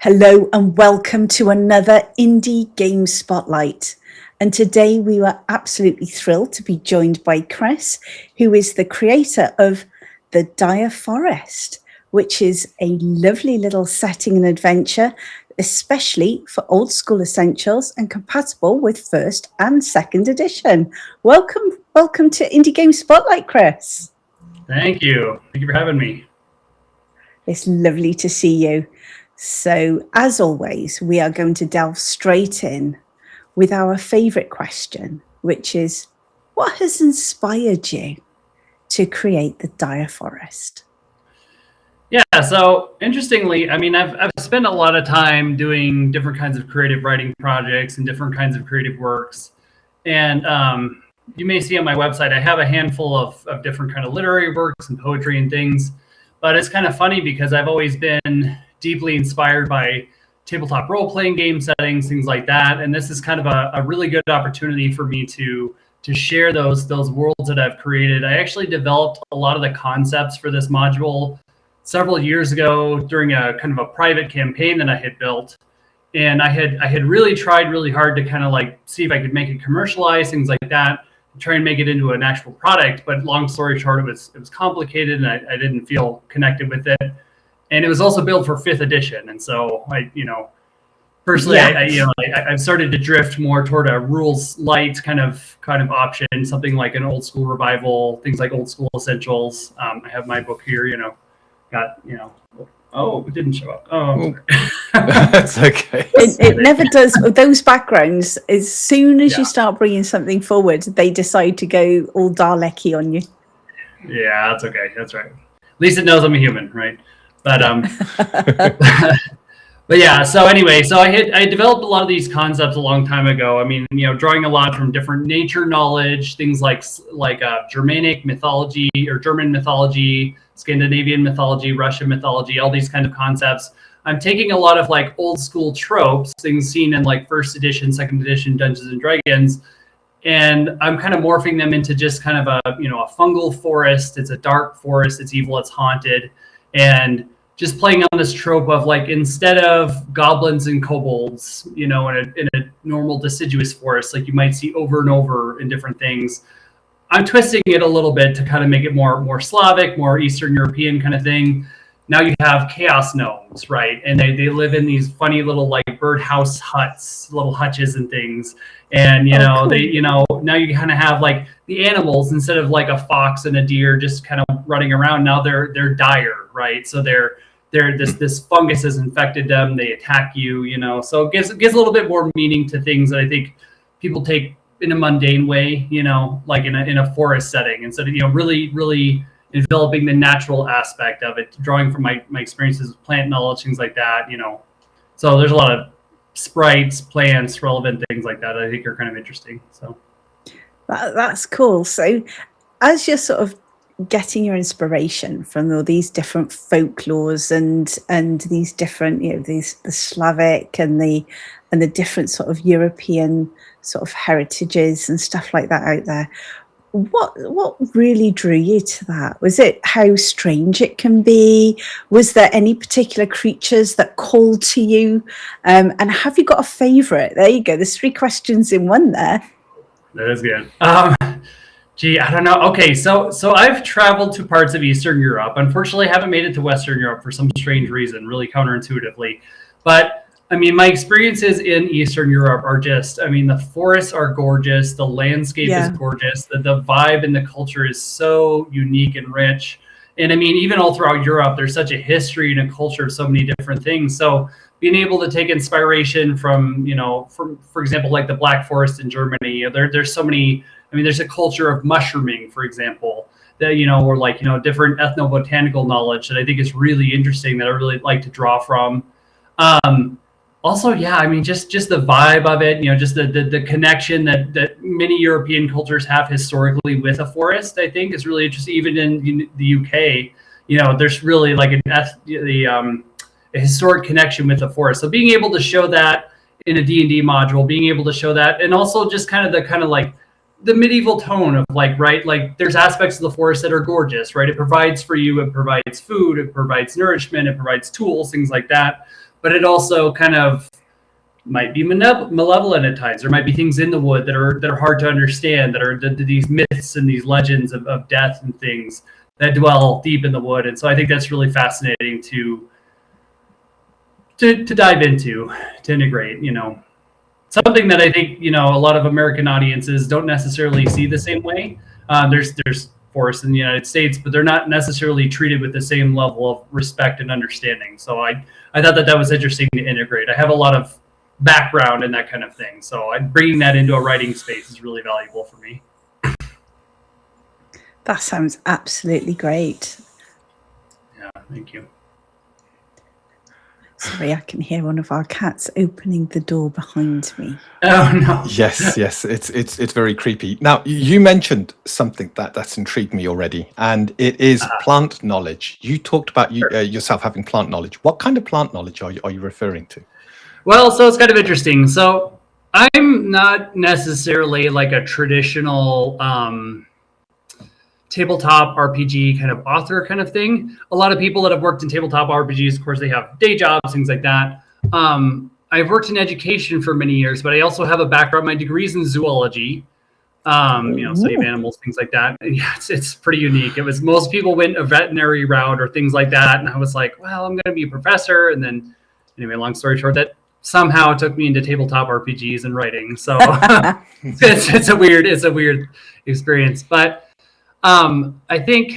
Hello and welcome to another Indie Game Spotlight. And today we were absolutely thrilled to be joined by Chris, who is the creator of the Dire Forest, which is a lovely little setting and adventure, especially for old school essentials and compatible with first and second edition. Welcome to Indie Game Spotlight, Chris. Thank you. Thank you for having me. It's lovely to see you. So, as always, we are going to delve straight in with our favorite question, which is, what has inspired you to create the Dire Forest? Yeah, so interestingly, I mean, I've spent a lot of time doing different kinds of creative writing projects and different kinds of creative works. And you may see on my website, I have a handful of different kind of literary works and poetry and things. But it's kind of funny because I've always been deeply inspired by tabletop role-playing game settings, things like that. And this is kind of a really good opportunity for me to share those worlds that I've created. I actually developed a lot of the concepts for this module several years ago during a kind of a private campaign that I had built. And I had really tried really hard to kind of like see if I could make it commercialized, things like that, try and make it into an actual product. But long story short, it was complicated and I didn't feel connected with it. And it was also built for 5th edition. And so personally, I've started to drift more toward a rules light kind of option, something like an old school revival, things like old school essentials. I have my book here, oh, it didn't show up. Oh, that's okay. It never does. Those backgrounds, as soon as you start bringing something forward, they decide to go all Dalek-y on you. Yeah, that's okay. That's right. At least it knows I'm a human, right? But but yeah. So anyway, so I developed a lot of these concepts a long time ago. I mean, drawing a lot from different nature knowledge, things like Germanic mythology or German mythology, Scandinavian mythology, Russian mythology, all these kind of concepts. I'm taking a lot of like old school tropes, things seen in like 1st edition, 2nd edition Dungeons and Dragons, and I'm kind of morphing them into just kind of a fungal forest. It's a dark forest. It's evil. It's haunted, and just playing on this trope of like, instead of goblins and kobolds, in a normal deciduous forest, like you might see over and over in different things, I'm twisting it a little bit to kind of make it more Slavic, more Eastern European kind of thing. Now you have chaos gnomes, right? And they live in these funny little like birdhouse huts, little hutches and things. And cool. Now you kind of have like the animals, instead of like a fox and a deer just kind of running around. Now they're dire, right? So this fungus has infected them. They attack you, So it gives a little bit more meaning to things that I think people take in a mundane way, like in a forest setting, instead of really developing the natural aspect of it, drawing from my experiences with plant knowledge, things like that, So there's a lot of sprites, plants, relevant things like that I think are kind of interesting. So that's cool. So as you're sort of getting your inspiration from all these different folklores and these different, the Slavic and the different sort of European sort of heritages and stuff like that out there, what really drew you to that? Was it how strange it can be? Was there any particular creatures that called to you? And have you got a favorite? There you go. There's 3 questions in one there. That is good. Gee, I don't know. Okay, so I've traveled to parts of Eastern Europe. Unfortunately, I haven't made it to Western Europe for some strange reason, really counterintuitively. But I mean, my experiences in Eastern Europe are just, the forests are gorgeous. The landscape is gorgeous. The vibe and the culture is so unique and rich. And I mean, even all throughout Europe, there's such a history and a culture of so many different things. So being able to take inspiration from, for example, like the Black Forest in Germany, there's so many, there's a culture of mushrooming, for example, that, or like, different ethnobotanical knowledge that I think is really interesting, that I really like to draw from. Also, just the vibe of it, just the connection that many European cultures have historically with a forest, I think is really interesting. Even in the UK, there's really like a historic connection with the forest. So being able to show that in a D&D module, being able to show that, and also just kind of like the medieval tone of like, right, like there's aspects of the forest that are gorgeous, right? It provides for you, it provides food, it provides nourishment, it provides tools, things like that. but it also kind of might be malevolent at times. There might be things in the wood that are hard to understand, that are these myths and these legends of death and things that dwell deep in the wood. And so I think that's really fascinating to dive into, to integrate, you know. Something that I think, you know, a lot of American audiences don't necessarily see the same way. There's forests in the United States, but they're not necessarily treated with the same level of respect and understanding. So I thought that was interesting to integrate. I have a lot of background in that kind of thing, so bringing that into a writing space is really valuable for me. That sounds absolutely great. Yeah, thank you. Sorry, I can hear one of our cats opening the door behind me. Oh no. Yes, it's very creepy. Now, you mentioned something that's intrigued me already, and it is plant knowledge. You talked about yourself having plant knowledge. What kind of plant knowledge are you referring to? Well, so it's kind of interesting. So I'm not necessarily like a traditional tabletop RPG kind of author kind of thing. A lot of people that have worked in tabletop RPGs, of course, they have day jobs, things like that. I've worked in education for many years, but I also have a background. My degree's in zoology, you know, study of animals, things like that. Yeah, it's pretty unique. It was, most people went a veterinary route or things like that. And I was like, well, I'm going to be a professor. And then anyway, long story short, that somehow took me into tabletop RPGs and writing. So it's a weird experience, but I think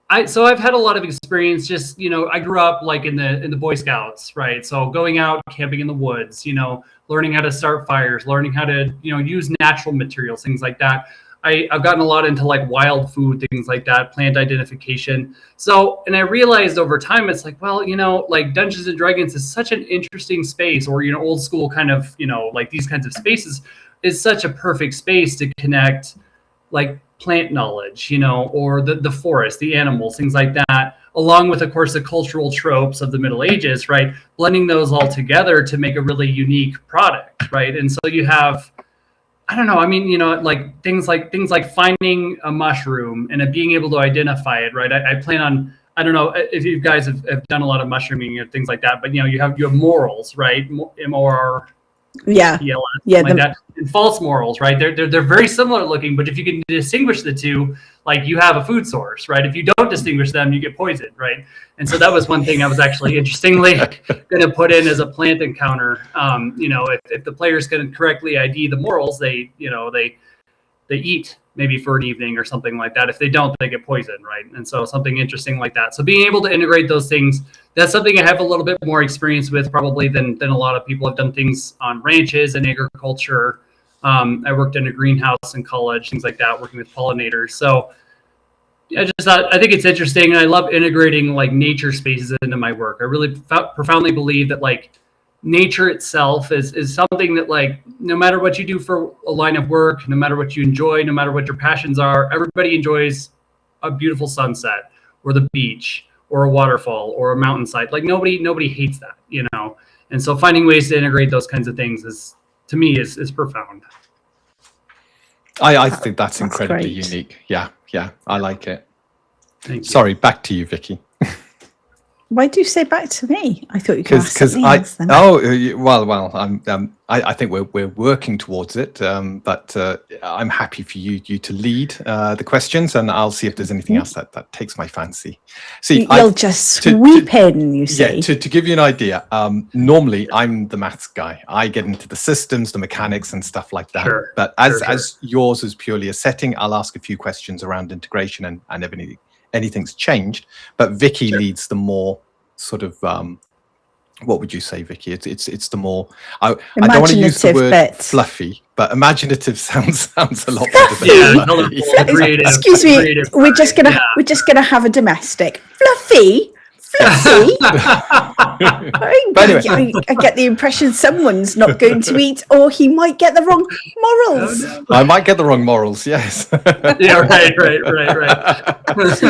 I've had a lot of experience. Just, you know, I grew up like in the Boy Scouts, right? So going out camping in the woods, you know, learning how to start fires, learning how to, you know, use natural materials, things like that. I've gotten a lot into like wild food, things like that, plant identification. So, and I realized over time, it's like, well, you know, like Dungeons and Dragons is such an interesting space, or, you know, old school kind of, you know, like these kinds of spaces is such a perfect space to connect like plant knowledge, you know, or the forest, the animals, things like that, along with, of course, the cultural tropes of the Middle Ages, right? Blending those all together to make a really unique product, right? And so you have, I don't know, I mean, you know, like things like finding a mushroom and being able to identify it, right? I plan on, I don't know if you guys have done a lot of mushrooming and things like that, but, you know, you have morals, right? MOR. Yeah. Yeah. Like that. And false morals, right? They're very similar looking, but if you can distinguish the two, like you have a food source, right? If you don't distinguish them, you get poisoned, right? And so that was one thing I was actually interestingly going to put in as a plant encounter. You know, if the players can correctly ID the morals, they eat maybe for an evening or something like that. If they don't, they get poisoned, right? And so something interesting like that. So being able to integrate those things, that's something I have a little bit more experience with probably than a lot of people. Have done things on ranches and agriculture. I worked in a greenhouse in college, things like that, working with pollinators. So I think it's interesting, and I love integrating like nature spaces into my work. I really profoundly believe that like nature itself is something that, like, no matter what you do for a line of work, no matter what you enjoy, no matter what your passions are, everybody enjoys a beautiful sunset or the beach or a waterfall or a mountainside. Like nobody hates that, you know? And so finding ways to integrate those kinds of things is, to me, is profound. I think that's incredibly unique. Yeah, I like it. Thank you. Sorry, back to you, Vicky. Why do you say back to me? I thought you could ask something else then. I think we're working towards it, but I'm happy for you to lead the questions, and I'll see if there's anything else that takes my fancy. See, you'll just sweep in, you see. Yeah, to give you an idea, normally I'm the maths guy. I get into the systems, the mechanics, and stuff like that. Sure. But as yours is purely a setting, I'll ask a few questions around integration and anything's changed. But Vicky leads the more sort of what would you say, Vicky? It's the more I don't want to use the word fluffy, but imaginative sounds a lot better. Creative, excuse me, creative, we're just gonna have a domestic fluffy. I get the impression someone's not going to eat, or he might get the wrong morals. Oh, no. I might get the wrong morals, yes. Yeah, right. Just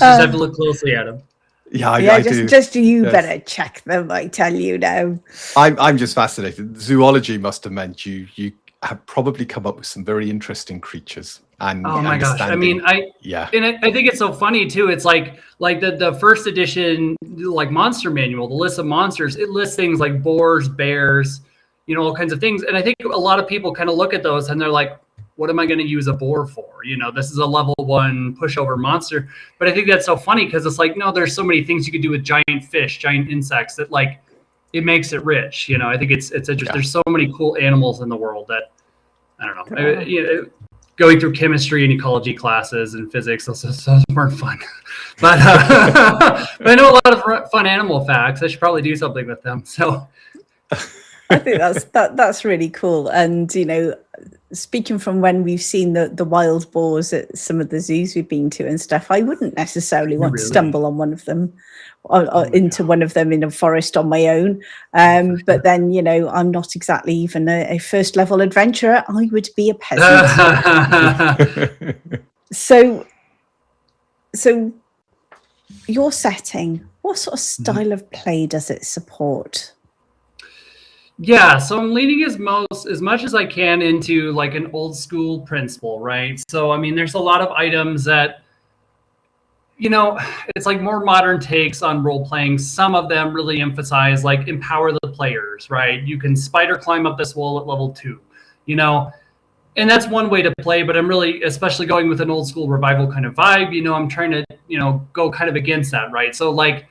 have to look closely at him. Yeah, I do. Just you better check them, I tell you now. I'm just fascinated. Zoology must have meant you have probably come up with some very interesting creatures. And oh my gosh! I mean, yeah, and I think it's so funny too. It's like the first edition, like monster manual, the list of monsters. It lists things like boars, bears, you know, all kinds of things. And I think a lot of people kind of look at those and they're like, what am I going to use a boar for? You know, this is a level 1 pushover monster. But I think that's so funny because it's like, no, there's so many things you could do with giant fish, giant insects that like it makes it rich. You know, I think it's interesting. Yeah. There's so many cool animals in the world that I don't know. You know, going through chemistry and ecology classes and physics, those weren't fun. But, but I know a lot of fun animal facts. I should probably do something with them. So I think that's really cool. And, you know, speaking from when we've seen the wild boars at some of the zoos we've been to and stuff, I wouldn't necessarily want to stumble on one of them or into one of them in a forest on my own. But then, you know, I'm not exactly even a first level adventurer. I would be a peasant. So your setting, what sort of style of play does it support? Yeah, so I'm leaning as much as I can into like an old school principle, right? So, I mean, there's a lot of items that, you know, it's like more modern takes on role playing. Some of them really emphasize like empower the players, right? You can spider climb up this wall at level 2, you know, and that's one way to play, but I'm really, especially going with an old school revival kind of vibe, you know, I'm trying to, you know, go kind of against that, right? So like,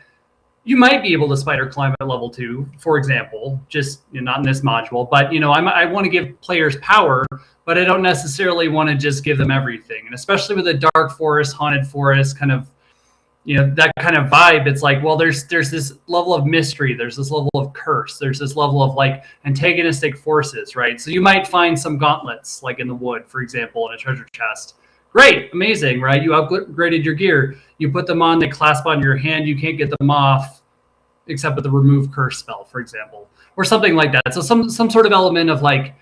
you might be able to spider climb at level 2, for example, just, you know, not in this module, but, you know, I want to give players power, but I don't necessarily want to just give them everything. And especially with a dark forest, haunted forest kind of, you know, that kind of vibe, it's like, well, there's this level of mystery, there's this level of curse, there's this level of like antagonistic forces, right? So you might find some gauntlets, like in the wood, for example, in a treasure chest. Great, amazing, right? You upgraded your gear. You put them on, they clasp on your hand. You can't get them off except with the remove curse spell, for example, or something like that. So some sort of element of like,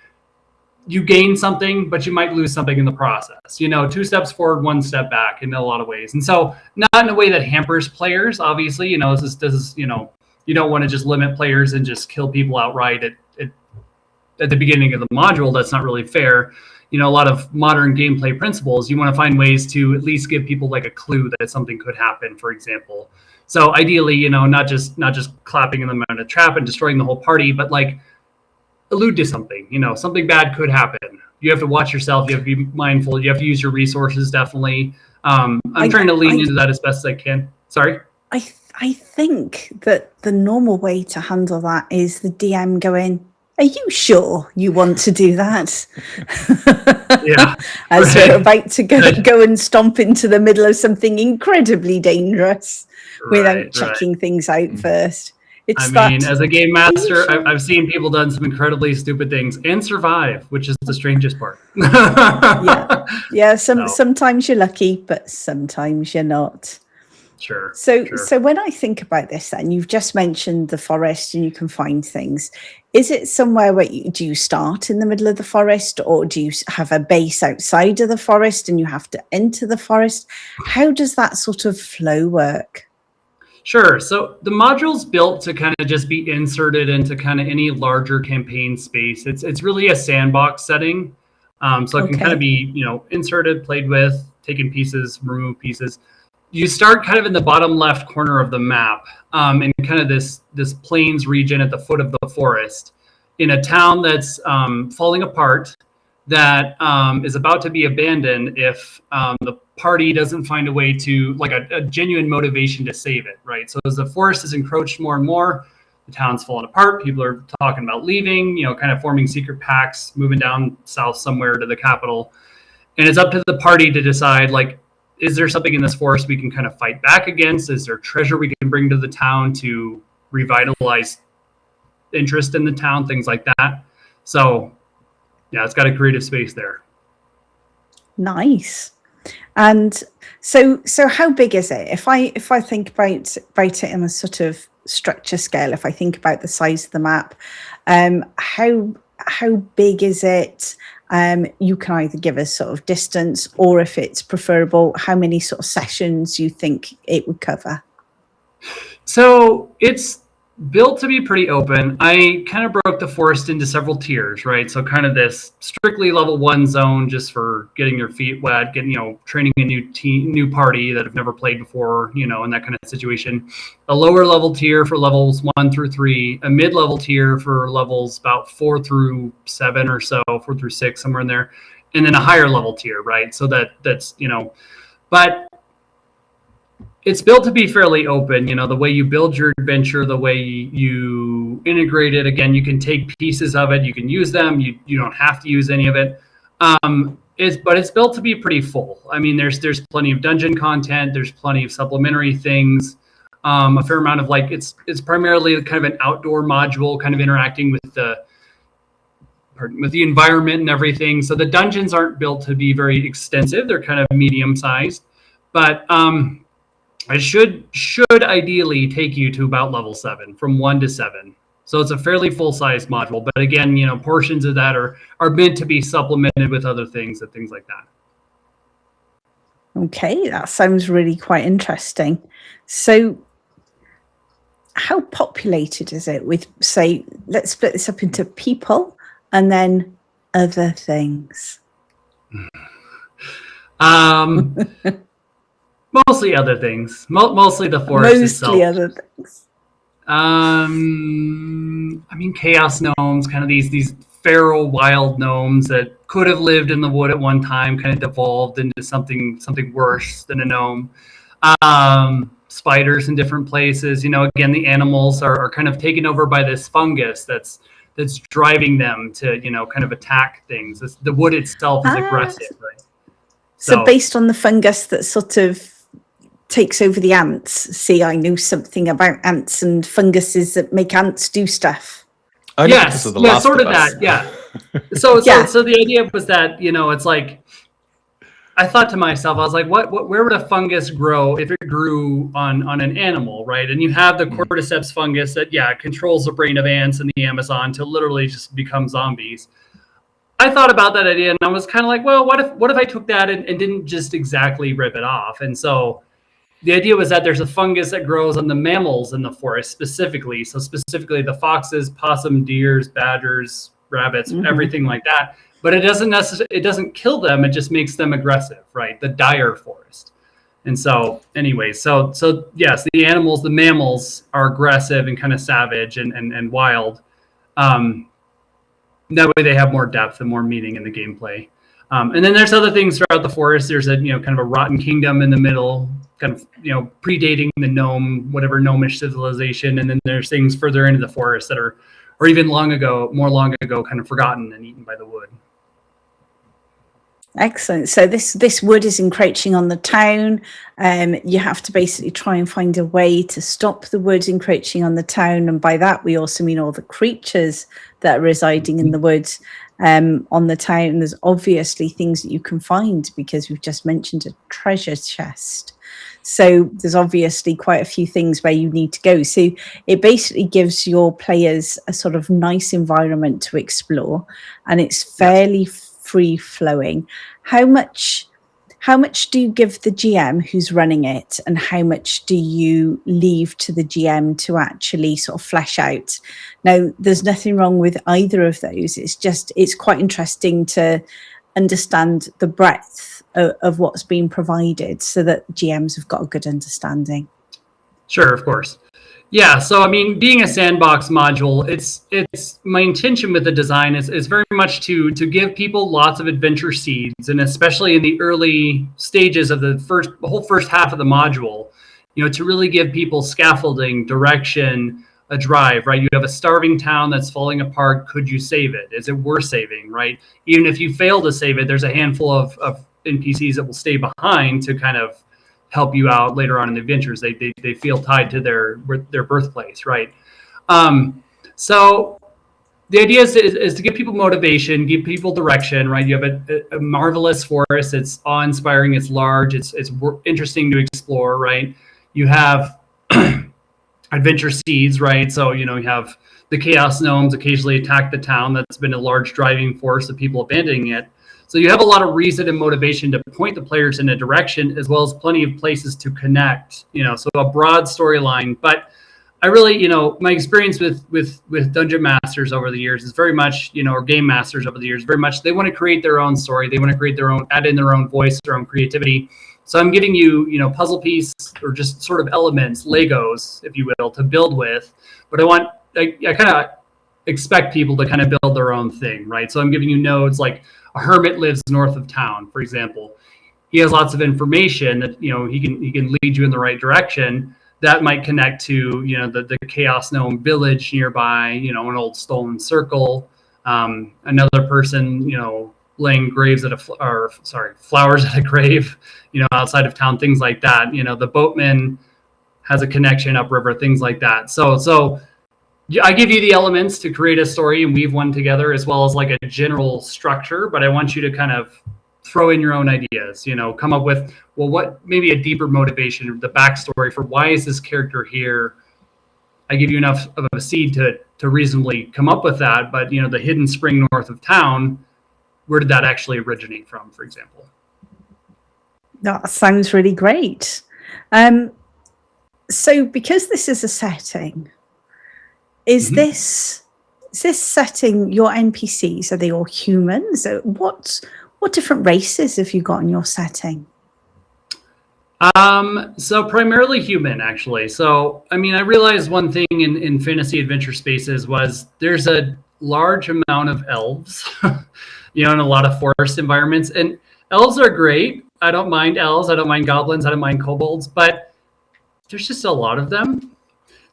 you gain something, but you might lose something in the process. You know, 2 steps forward, 1 step back in a lot of ways. And so not in a way that hampers players, obviously, you know, this is, you know, you don't want to just limit players and just kill people outright at the beginning of the module. That's not really fair. You know, a lot of modern gameplay principles, you want to find ways to at least give people like a clue that something could happen, for example. So ideally, you know, not just clapping them in a trap and destroying the whole party, but like allude to something, you know, something bad could happen. You have to watch yourself. You have to be mindful. You have to use your resources. Definitely. I'm trying to lean into that as best as I can. Sorry. I think that the normal way to handle that is the DM going, are you sure you want to do that? Yeah. As we're about to go and stomp into the middle of something incredibly dangerous without checking things out first. I mean, as a game master, I've seen people done some incredibly stupid things and survive, which is the strangest part. Yeah. Sometimes you're lucky, but sometimes you're not. Sure. So when I think about this, then you've just mentioned the forest and you can find things. Is it somewhere where do you start in the middle of the forest, or do you have a base outside of the forest and you have to enter the forest? How does that sort of flow work? Sure. So the module's built to kind of just be inserted into kind of any larger campaign space. It's really a sandbox setting. So it can kind of be, you know, inserted, played with, taken pieces, remove pieces. You start kind of in the bottom left corner of the map, in kind of this plains region at the foot of the forest, in a town that's falling apart, that is about to be abandoned if the party doesn't find a way to, like a genuine motivation to save it, right? So as the forest is encroached more and more, the town's falling apart, people are talking about leaving, you know, kind of forming secret pacts, moving down south somewhere to the capital. And it's up to the party to decide, like, is there something in this forest we can kind of fight back against? Is there treasure we can bring to the town to revitalize interest in the town, things like that? So yeah, it's got a creative space there. Nice. And so how big is it? If I think about it in a sort of structure scale, if I think about the size of the map, how big is it? You can either give us sort of distance, or if it's preferable, how many sort of sessions you think it would cover? So it's built to be pretty open. I kind of broke the forest into several tiers, right? So kind of this strictly level 1 zone just for getting your feet wet, getting, training a new party that have never played before, in that kind of situation. A lower level tier for levels 1 through 3, a mid-level tier for levels about 4 through 7 or so, 4 through 6, somewhere in there, and then a higher level tier, right? So that's, but it's built to be fairly open, the way you build your adventure, the way you integrate it. Again, you can take pieces of it, you can use them, you don't have to use any of it. But it's built to be pretty full. I mean, there's plenty of dungeon content, there's plenty of supplementary things, a fair amount of it's primarily kind of an outdoor module, kind of interacting with the environment and everything. So the dungeons aren't built to be very extensive, they're kind of medium sized, but it should ideally take you to about level 7, from 1 to 7. So it's a fairly full-size module. But again, portions of that are meant to be supplemented with other things and things like that. Okay, that sounds really quite interesting. So how populated is it with, say, let's split this up into people and then other things? Mostly other things. Mostly the forest itself. Mostly other things. I mean, chaos gnomes, kind of these feral wild gnomes that could have lived in the wood at one time, kind of devolved into something worse than a gnome. Spiders in different places. Again, the animals are kind of taken over by this fungus that's driving them to kind of attack things. The wood itself is aggressive, right? So based on the fungus that sort of takes over the ants. See, I know something about ants and funguses that make ants do stuff. Yes, sort of that. Yeah. So the idea was that it's like, I thought to myself, I was like, where would a fungus grow if it grew on an animal, right? And you have the cordyceps fungus that controls the brain of ants in the Amazon to literally just become zombies. I thought about that idea and I was kind of like, well, what if I took that and didn't just exactly rip it off? And so the idea was that there's a fungus that grows on the mammals in the forest specifically. So specifically the foxes, possum, deers, badgers, rabbits, everything like that. But it doesn't kill them. It just makes them aggressive, right? The dire forest. And so anyway, so yes, the mammals are aggressive and kind of savage and wild. That way they have more depth and more meaning in the gameplay. And then there's other things throughout the forest. There's a kind of a rotten kingdom in the middle, kind of predating the whatever gnomish civilization. And then there's things further into the forest that are, or even more long ago, kind of forgotten and eaten by the wood. Excellent. So this wood is encroaching on the town. You have to basically try and find a way to stop the wood encroaching on the town. And by that, we also mean all the creatures that are residing in the woods on the town. There's obviously things that you can find because we've just mentioned a treasure chest. So there's obviously quite a few things where you need to go. So it basically gives your players a sort of nice environment to explore, and it's fairly free flowing. How much do you give the GM who's running it, and how much do you leave to the GM to actually sort of flesh out? Now, there's nothing wrong with either of those. It's quite interesting to understand the breadth of what's being provided so that GMs have got a good understanding. Sure, of course. Yeah, so I mean, being a sandbox module, it's my intention with the design is very much to give people lots of adventure seeds, and especially in the early stages of the whole first half of the module, to really give people scaffolding, direction, a drive, right? You have a starving town that's falling apart. Could you save it? Is it worth saving, right? Even if you fail to save it, there's a handful of NPCs that will stay behind to kind of help you out later on in the adventures. They feel tied to their birthplace, right? So the idea is to give people motivation, give people direction, right? You have a marvelous forest. It's awe-inspiring. It's large. It's interesting to explore, right? You have adventure seeds, right? So you have the chaos gnomes occasionally attack the town. That's been a large driving force of people abandoning it. So you have a lot of reason and motivation to point the players in a direction, as well as plenty of places to connect, so a broad storyline. But I really, my experience with dungeon masters over the years is very much, or game masters over the years, very much they want to create their own story. They want to create their own, add in their own voice, their own creativity. So I'm giving you, puzzle piece or just sort of elements, Legos, if you will, to build with. But I kind of expect people to kind of build their own thing, right? So I'm giving you nodes like a hermit lives north of town, for example. He has lots of information that, he can lead you in the right direction. That might connect to, the chaos gnome village nearby, an old stolen circle. Another person, laying flowers at a grave, outside of town, things like that. The boatman has a connection upriver, things like that. So I give you the elements to create a story and weave one together, as well as like a general structure, but I want you to kind of throw in your own ideas, come up with, well, what maybe a deeper motivation, the backstory for why is this character here? I give you enough of a seed to reasonably come up with that, but the hidden spring north of town, where did that actually originate from, for example? That sounds really great. So because this is a setting, is this setting your NPCs? Are they all humans? What different races have you got in your setting? So primarily human, actually. So, I realized one thing in fantasy adventure spaces was there's a large amount of elves, in a lot of forest environments. And elves are great. I don't mind elves. I don't mind goblins. I don't mind kobolds. But there's just a lot of them.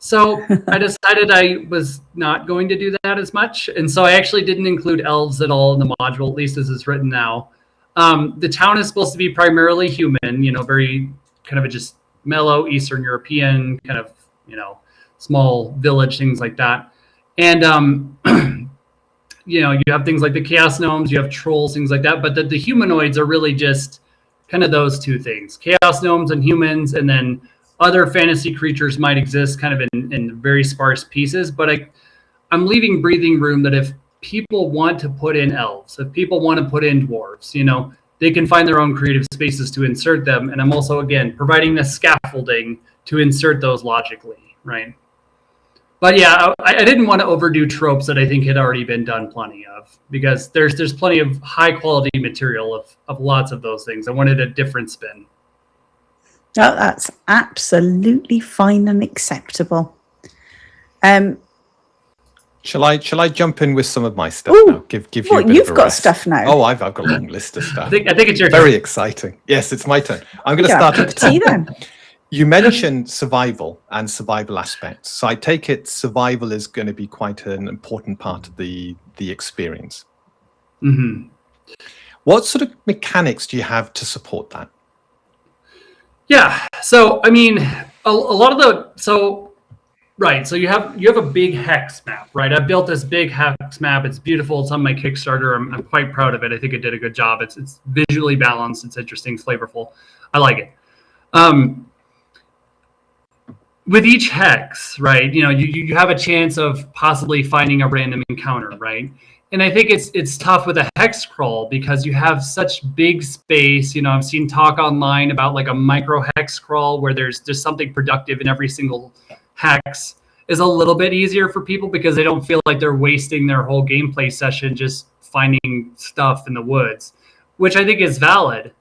So I decided I was not going to do that as much. And so I actually didn't include elves at all in the module, at least as it's written now. The town is supposed to be primarily human, very kind of a just mellow Eastern European kind of, small village, things like that. And, you have things like the chaos gnomes, you have trolls, things like that. But the humanoids are really just kind of those two things, chaos gnomes and humans, and then other fantasy creatures might exist kind of in very sparse pieces, but I'm leaving breathing room that if people want to put in elves, if people want to put in dwarves, they can find their own creative spaces to insert them. And I'm also, again, providing the scaffolding to insert those logically, right? But yeah, I didn't want to overdo tropes that I think had already been done plenty of, because there's plenty of high quality material of lots of those things. I wanted a different spin. Oh, that's absolutely fine and acceptable. Shall I jump in with some of my stuff now? Give you a bit you've of a got rest. stuff now. Oh, I've got a long list of stuff. I think it's your Very turn. exciting. Yes, it's my turn. I'm going to start at the top. Then. You mentioned survival and survival aspects. So I take it survival is going to be quite an important part of the experience. Mm-hmm. What sort of mechanics do you have to support that? Yeah. So, a lot of right. So you have a big hex map, right? I built this big hex map. It's beautiful. It's on my Kickstarter. I'm quite proud of it. I think it did a good job. It's visually balanced. It's interesting. It's flavorful. I like it. With each hex, right? You have a chance of possibly finding a random encounter, right? And I think it's tough with a hex crawl because you have such big space. I've seen talk online about like a micro hex crawl where there's just something productive in every single hex is a little bit easier for people because they don't feel like they're wasting their whole gameplay session just finding stuff in the woods, which I think is valid.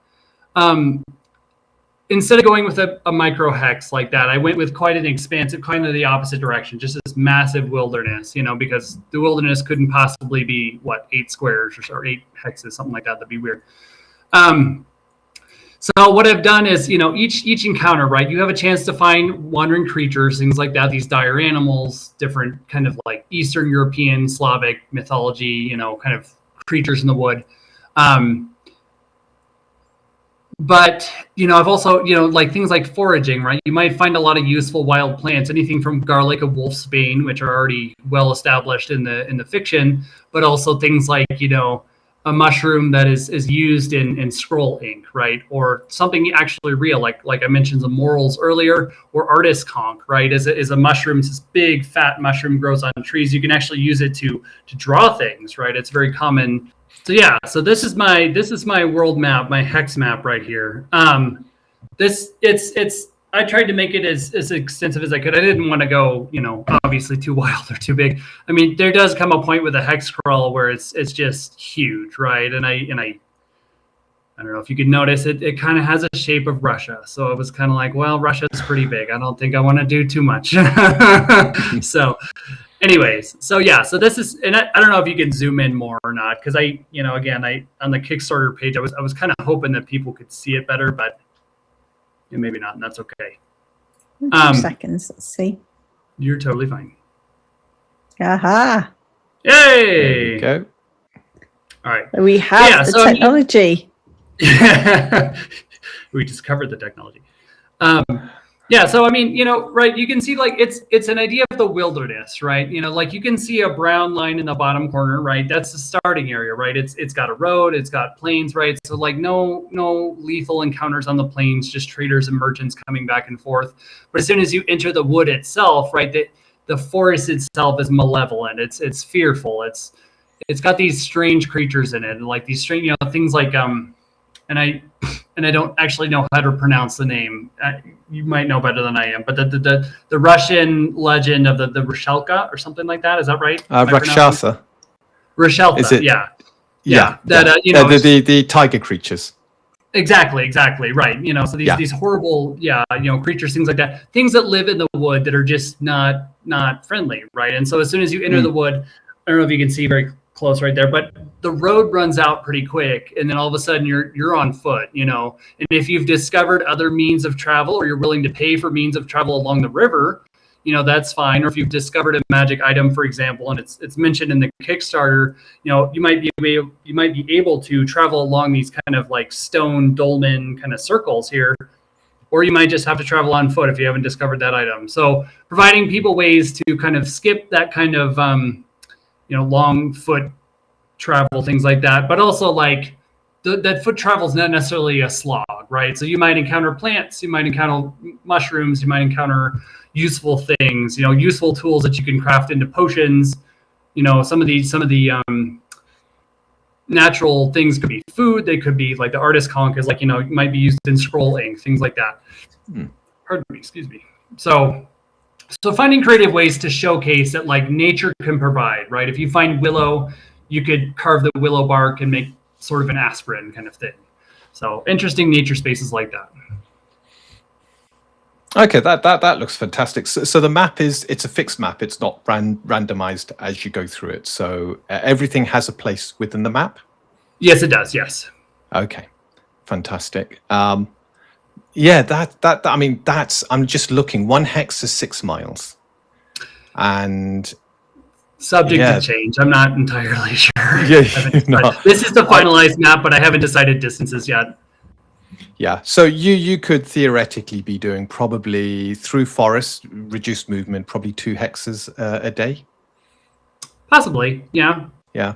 Instead of going with a micro hex like that, I went with quite an expansive, kind of the opposite direction, just this massive wilderness, because the wilderness couldn't possibly be 8 squares or 8 hexes, something like that. That'd be weird. So what I've done is, each encounter, right, you have a chance to find wandering creatures, things like that, these dire animals, different kind of like Eastern European, Slavic mythology, kind of creatures in the wood. But, I've also, like things like foraging, right? You might find a lot of useful wild plants, anything from garlic of wolf's bane, which are already well established in the fiction, but also things like, a mushroom that is used in scroll ink, right? Or something actually real, like I mentioned the morals earlier, or artist conch, right? Is a mushroom, it's this big fat mushroom grows on trees. You can actually use it to draw things, right? It's very common. So yeah, so this is my world map, my hex map right here. It's I tried to make it as extensive as I could. I didn't want to go, you know, obviously too wild or too big. I mean, there does come a point with a hex crawl where it's just huge, right? And I don't know if you could notice it kind of has a shape of Russia. So it was kind of like, well, Russia's pretty big. I don't think I want to do too much. So anyways, so yeah, so this is, and I don't know if you can zoom in more or not, because you know, again, on the Kickstarter page, I was kind of hoping that people could see it better, but maybe not, and that's okay. 2 seconds, let's see. You're totally fine. Aha. Yay! There you go. All right. We have the technology. We just covered the technology. Yeah, so I mean, you know, right, you can see like it's an idea of the wilderness, right? You know, like you can see a brown line in the bottom corner, right? That's the starting area, right? It's got a road, it's got plains, right? So like no lethal encounters on the plains, just traders and merchants coming back and forth. But as soon as you enter the wood itself, right, the forest itself is malevolent. It's fearful. It's got these strange creatures in it, and like these strange, you know, things like and I don't actually know how to pronounce the name. You might know better than I am, but the Russian legend of the 𝗶𝗱𝗲𝗃 or something like that. Is that right? Rakshasa. 𝗶𝗱𝗃. Is it? Yeah. Yeah. That you know, the tiger creatures. Exactly. Right. You know, so these horrible, you know, creatures, things like that, things that live in the wood that are just not friendly, right? And so as soon as you enter the wood, I don't know if you can see very close right there, but the road runs out pretty quick, and then all of a sudden you're on foot, you know. And if you've discovered other means of travel, or you're willing to pay for means of travel along the river, you know, that's fine. Or if you've discovered a magic item, for example, and it's mentioned in the Kickstarter, you know, you might be able to travel along these kind of like stone dolmen kind of circles here, or you might just have to travel on foot if you haven't discovered that item. So providing people ways to kind of skip that kind of you know, long foot travel, things like that, but also like that foot travel is not necessarily a slog, right? So you might encounter plants, you might encounter mushrooms, you might encounter useful things, you know, useful tools that you can craft into potions. You know, some of the natural things could be food. They could be like the artist conch is like, you know, it might be used in scroll ink, things like that. Pardon me, excuse me. So finding creative ways to showcase that like nature can provide, right? If you find willow, you could carve the willow bark and make sort of an aspirin kind of thing. So interesting nature spaces like that. Okay, that looks fantastic. So the map it's a fixed map. It's not randomized as you go through it. So everything has a place within the map? Yes, it does. Yes. Okay, fantastic. Yeah, that I mean, I'm just looking. 1 hex is 6 miles, and subject to change. I'm not entirely sure. Yeah, this is the finalized map, but I haven't decided distances yet. Yeah, so you could theoretically be doing probably through forest, reduced movement, probably 2 hexes a day. Possibly, yeah. Yeah.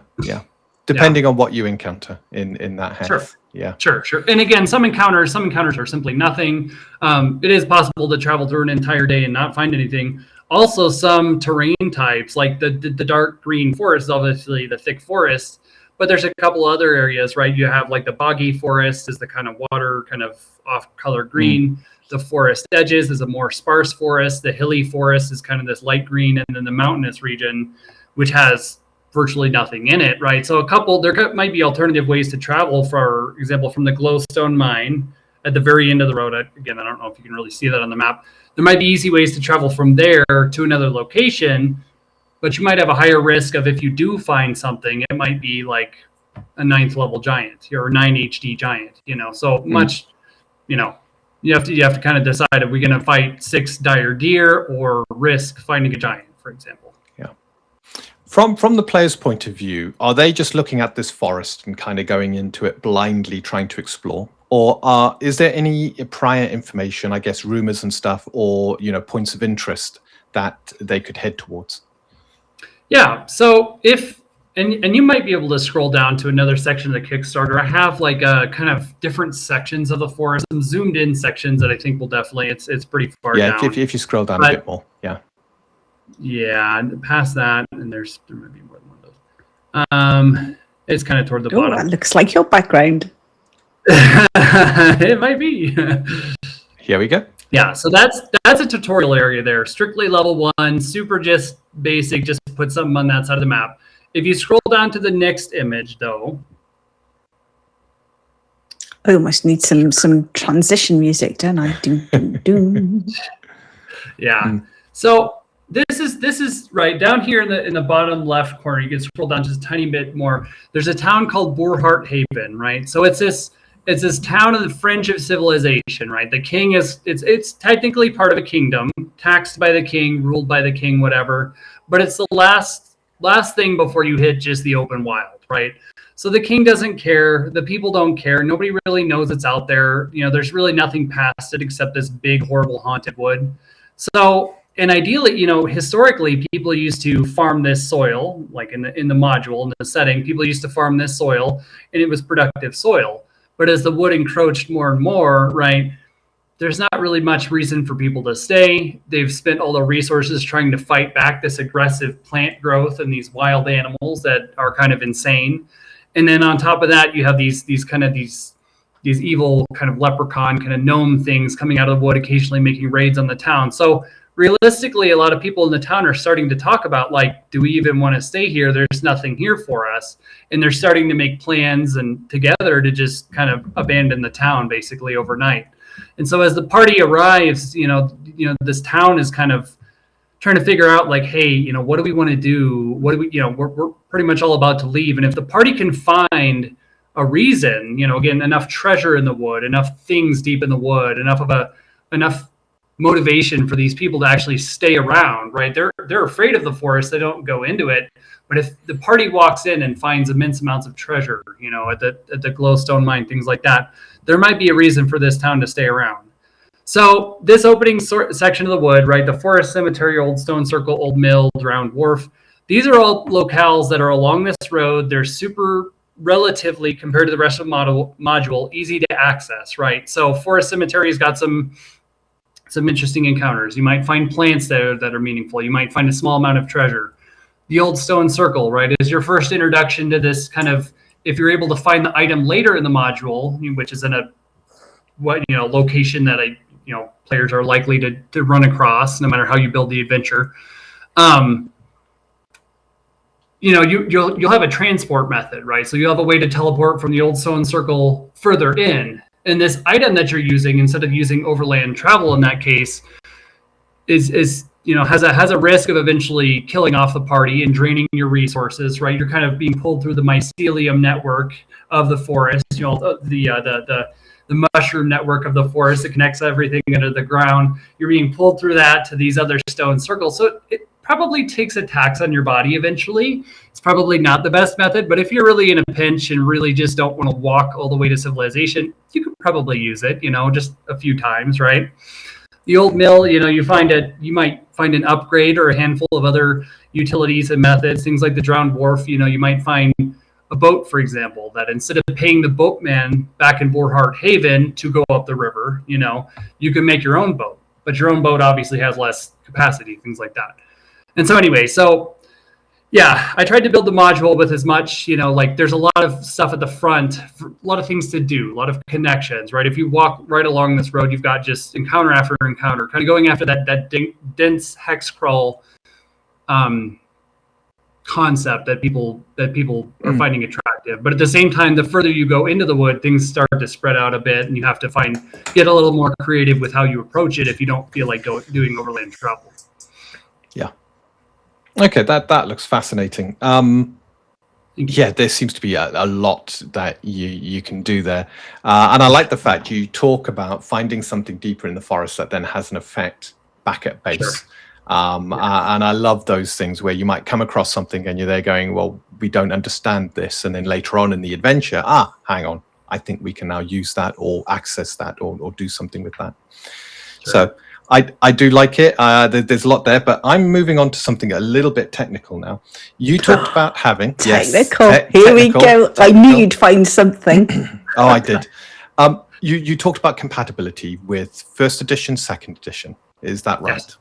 Depending on what you encounter in that hex. Sure. Yeah. Sure. And again, some encounters are simply nothing. It is possible to travel through an entire day and not find anything. Also, some terrain types, like the dark green forest, is obviously the thick forest, but there's a couple other areas, right? You have like the boggy forest is the kind of water, kind of off-color green. The forest edges is a more sparse forest. The hilly forest is kind of this light green, and then the mountainous region, which has virtually nothing in it, right? So there might be alternative ways to travel, for example, from the glowstone mine at the very end of the road. Again, I don't know if you can really see that on the map. There might be easy ways to travel from there to another location, but you might have a higher risk of, if you do find something, it might be like a 9th level giant or 9 HD giant, you know, so much, you know, you have to kind of decide, are we going to fight 6 dire deer or risk finding a giant, for example? Yeah. From the player's point of view, are they just looking at this forest and kind of going into it blindly trying to explore? Or is there any prior information, I guess, rumors and stuff, or, you know, points of interest that they could head towards? Yeah, so and you might be able to scroll down to another section of the Kickstarter. I have like a kind of different sections of the forest, some zoomed in sections that I think will definitely, it's pretty far down. Yeah, if you scroll down a bit more, yeah. Yeah, past that, and there might be more than one of those. It's kind of toward the bottom. That looks like your background. It might be. Here we go. Yeah, so that's a tutorial area there. Strictly level 1, super just basic, just put something on that side of the map. If you scroll down to the next image, though. I almost need some transition music, don't I? Doom, doom, doom. Yeah. So this is right down here in the bottom left corner. You can scroll down just a tiny bit more. There's a town called 𝗵𝗱-𝗱𝗲𝗃, right? So it's this town on the fringe of civilization, right? The king it's technically part of a kingdom, taxed by the king, ruled by the king, whatever. But it's the last thing before you hit just the open wild, right? So the king doesn't care. The people don't care. Nobody really knows it's out there. You know, there's really nothing past it except this big, horrible haunted wood. So, and ideally, you know, historically, people used to farm this soil, like in the module, in the setting, people used to farm this soil, and it was productive soil. But as the wood encroached more and more, right, there's not really much reason for people to stay. They've spent all the resources trying to fight back this aggressive plant growth and these wild animals that are kind of insane. And then on top of that, you have these evil kind of leprechaun kind of gnome things coming out of the wood, occasionally making raids on the town. So realistically, a lot of people in the town are starting to talk about, like, do we even want to stay here? There's nothing here for us. And they're starting to make plans and together to just kind of abandon the town basically overnight. And so as the party arrives, you know, this town is kind of trying to figure out, like, hey, you know, what do we want to do? What do we, you know, we're pretty much all about to leave. And if the party can find a reason, you know, again, enough treasure in the wood, enough things deep in the wood, enough motivation for these people to actually stay around, right? They're afraid of the forest. They don't go into it. But if the party walks in and finds immense amounts of treasure, you know, at the glowstone mine, things like that, there might be a reason for this town to stay around. So this opening section of the wood, right, the forest, cemetery, old stone circle, old mill, drowned wharf, these are all locales that are along this road. They're super relatively, compared to the rest of the module, easy to access, right? So forest cemetery has got some interesting encounters. You might find plants there that are meaningful. You might find a small amount of treasure. The old stone circle, right, is your first introduction to this kind of, if you're able to find the item later in the module, which is in a location that players are likely to run across, no matter how you build the adventure. You'll have a transport method, right? So you'll have a way to teleport from the old stone circle further in. And this item that you're using, instead of using overland travel in that case, has a risk of eventually killing off the party and draining your resources, right? You're kind of being pulled through the mycelium network of the forest, the mushroom network of the forest that connects everything under the ground. You're being pulled through that to these other stone circles. So it probably takes a tax on your body eventually. It's probably not the best method, but if you're really in a pinch and really just don't want to walk all the way to civilization, you could probably use it, just a few times, right? The old mill, you might find an upgrade or a handful of other utilities and methods, things like the drowned wharf. You might find a boat, for example, that instead of paying the boatman back in 𝗵𝗱-𝗱𝗲 to go up the river, you can make your own boat, but your own boat obviously has less capacity, things like that. And so anyway, yeah, I tried to build the module with as much, there's a lot of stuff at the front, a lot of things to do, a lot of connections, right? If you walk right along this road, you've got just encounter after encounter, kind of going after that dense hex crawl concept that people are finding attractive. But at the same time, the further you go into the wood, things start to spread out a bit, and you have to get a little more creative with how you approach it if you don't feel like doing overland travel. Yeah. Okay, that looks fascinating. Yeah, there seems to be a lot that you can do there. And I like the fact you talk about finding something deeper in the forest that then has an effect back at base. Sure. And I love those things where you might come across something and you're there going, well, we don't understand this. And then later on in the adventure, hang on, I think we can now use that or access that or do something with that. Sure. So I do like it. There's a lot there, but I'm moving on to something a little bit technical now. You talked about having technical. Here we go. Technical. I knew you'd find something. Oh, I did. You talked about compatibility with first edition, second edition. Is that right? Yes.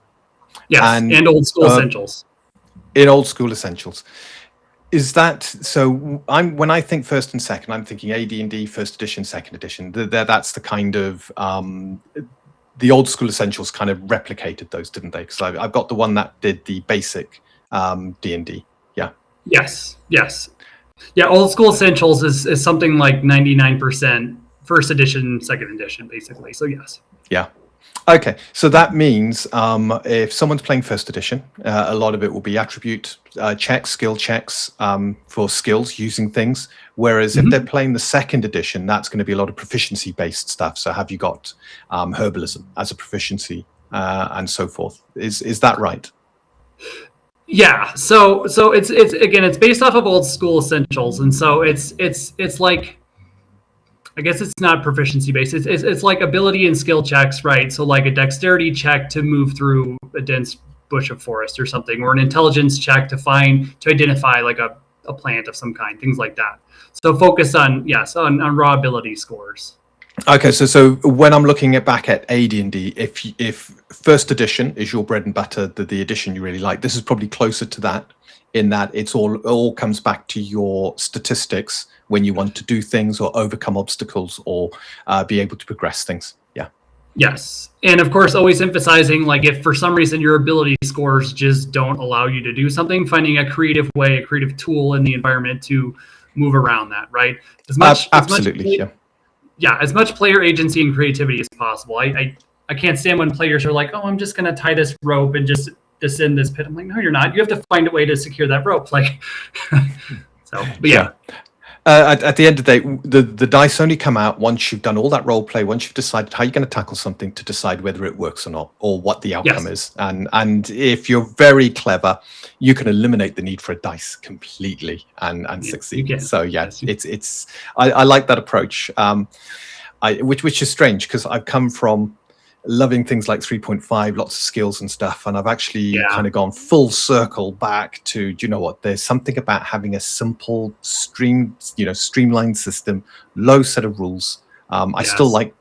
Yes, and old school essentials. In old school essentials. Is that so? When I think first and second, I'm thinking AD&D, first edition, second edition. That's the kind of the old school essentials kind of replicated those, didn't they? Because I've got the one that did the basic D&D. Yeah. Yes. Yeah, old school essentials is something like 99% first edition, second edition, basically. So yes. Yeah. Okay, so that means if someone's playing first edition, a lot of it will be attribute checks, skill checks for skills using things. Whereas if they're playing the second edition, that's going to be a lot of proficiency based stuff. So have you got herbalism as a proficiency and so forth? Is that right? Yeah. So it's again, it's based off of old school essentials, and so it's like, I guess it's not proficiency based. It's like ability and skill checks, right? So like a dexterity check to move through a dense bush of forest or something, or an intelligence check to identify like a plant of some kind, things like that. So focus on raw ability scores. Okay, so when I'm looking back at AD&D, if first edition is your bread and butter, the edition you really like, this is probably closer to that, in that it's all comes back to your statistics when you want to do things or overcome obstacles or be able to progress things. Yeah. Yes. And of course, always emphasizing, like, if for some reason your ability scores just don't allow you to do something, finding a creative way, a creative tool in the environment to move around that, right? Absolutely. As much player agency and creativity as possible. I can't stand when players are like, oh, I'm just going to tie this rope and just descend this pit. I'm like, no, you're not. You have to find a way to secure that rope. Like, so, but yeah. At the end of the day, the dice only come out once you've done all that role play, once you've decided how you're going to tackle something, to decide whether it works or not, or what the outcome is. And if you're very clever, you can eliminate the need for a dice completely and succeed. So yeah, I like that approach, which is strange because I've come from loving things like 3.5, lots of skills and stuff, and I've actually kind of gone full circle back to, do you know what, there's something about having a simple streamlined system, low set of rules. I still like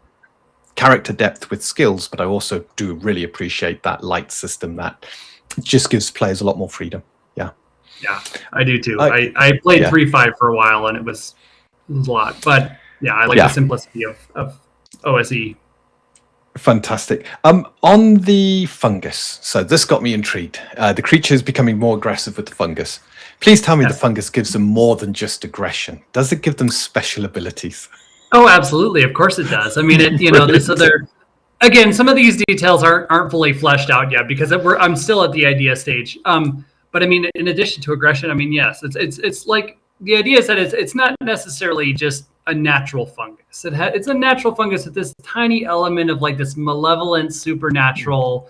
character depth with skills, but I also do really appreciate that light system that just gives players a lot more freedom. Yeah I do too. I played 3.5 for a while and it was a lot, but I like the simplicity of OSE. Fantastic. On the fungus, so this got me intrigued. The creature is becoming more aggressive with the fungus. Please tell me the fungus gives them more than just aggression. Does it give them special abilities? Oh, absolutely. Of course it does. I mean, so they're, again, some of these details aren't fully fleshed out yet because I'm still at the idea stage. But I mean, in addition to aggression, I mean, yes, it's like, the idea is that it's not necessarily just a natural fungus. It's a natural fungus with this tiny element of like this malevolent, supernatural,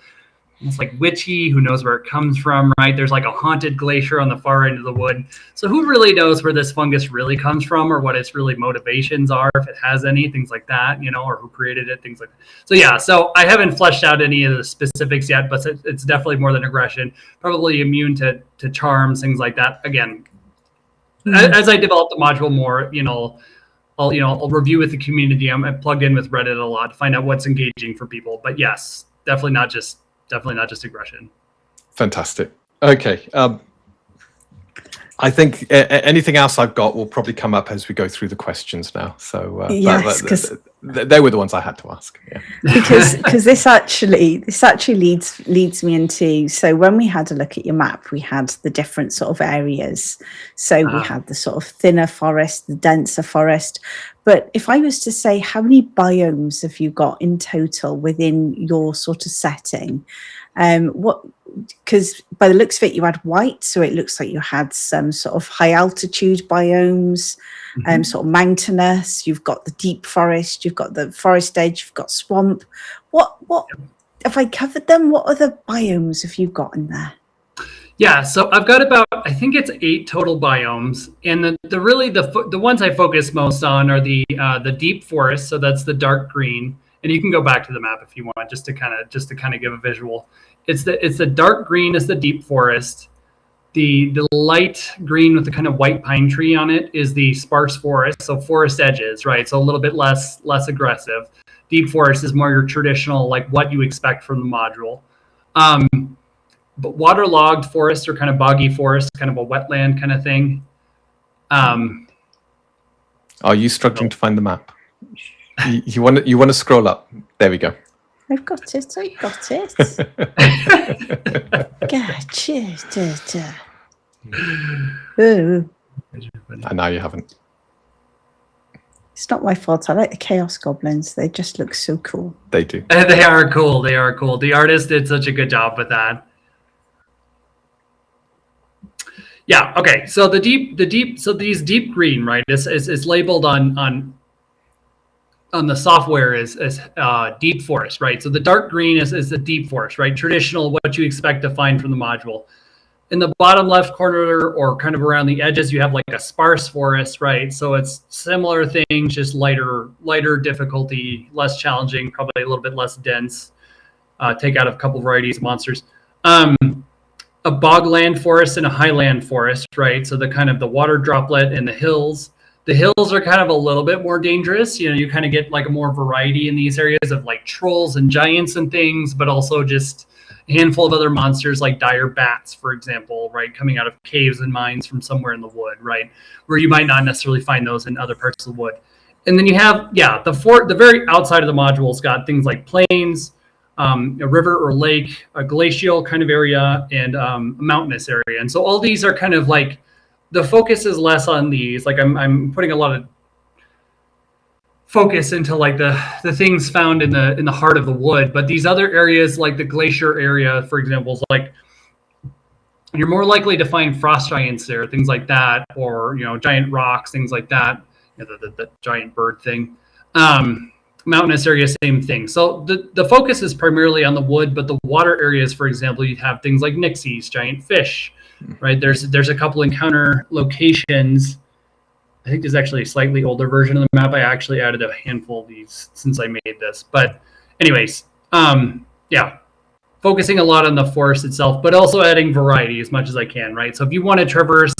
almost like witchy, who knows where it comes from, right? There's like a haunted glacier on the far end of the wood. So who really knows where this fungus really comes from, or what its really motivations are, if it has any, things like that, or who created it, things like that. So I haven't fleshed out any of the specifics yet, but it's definitely more than aggression, probably immune to charms, things like that. Again, as I develop the module more, I'll review with the community. I'm plugged in with Reddit a lot to find out what's engaging for people. But yes, definitely not just aggression. Fantastic. Okay. I think anything else I've got will probably come up as we go through the questions now. So yes, because they were the ones I had to ask. Yeah. because this actually leads me into, so when we had a look at your map, we had the different sort of areas. So we had the sort of thinner forest, the denser forest. But if I was to say, how many biomes have you got in total within your sort of setting? Because by the looks of it, you had white, so it looks like you had some sort of high altitude biomes, sort of mountainous. You've got the deep forest, you've got the forest edge, you've got swamp. What have I covered them? What other biomes have you got in there? Yeah, so I've got about, I think it's 8 total biomes, and the ones I focus most on are the deep forest. So that's the dark green, and you can go back to the map if you want, just to kind of give a visual. It's the dark green is the deep forest. The light green with the kind of white pine tree on it is the sparse forest, so forest edges, right? So a little bit less aggressive. Deep forest is more your traditional, like what you expect from the module. But waterlogged forest or kind of boggy forest, kind of a wetland kind of thing. Are you struggling to find the map? You want to scroll up? There we go. I've got it. I've got it. Gotcha. Oh, And now you haven't. it's not my fault. I like the Chaos Goblins. They just look so cool. They do. They are cool. They are cool. The artist did such a good job with that. Yeah. Okay. So so these deep green, right, is labeled on the software as deep forest, right? So the dark green is the deep forest, right? Traditional, what you expect to find from the module. In the bottom left corner or kind of around the edges, you have like a sparse forest, right? So it's similar things, just lighter difficulty, less challenging, probably a little bit less dense. Take out a couple varieties of monsters. A bogland forest and a highland forest, right? So the kind of the water droplet and the hills. The hills are kind of a little bit more dangerous. You know, you kind of get like a more variety in these areas of like trolls and giants and things, but also just a handful of other monsters like dire bats, for example, right? Coming out of caves and mines from somewhere in the wood, right? Where you might not necessarily find those in other parts of the wood. And then you have, the very outside of the module's got things like plains, a river or lake, a glacial kind of area, and a mountainous area. And so all these are kind of like, the focus is less on these. Like I'm putting a lot of focus into like the things found in the heart of the wood, but these other areas like the glacier area, for example, is like you're more likely to find frost giants there, things like that, or giant rocks, things like that. The giant bird thing. Mountainous area, same thing. So the focus is primarily on the wood, but the water areas, for example, you have things like nixies, giant fish, right? There's a couple encounter locations. I think there's actually a slightly older version of the map. I actually added a handful of these since I made this. But anyways, focusing a lot on the forest itself, but also adding variety as much as I can, right? So if you want to traverse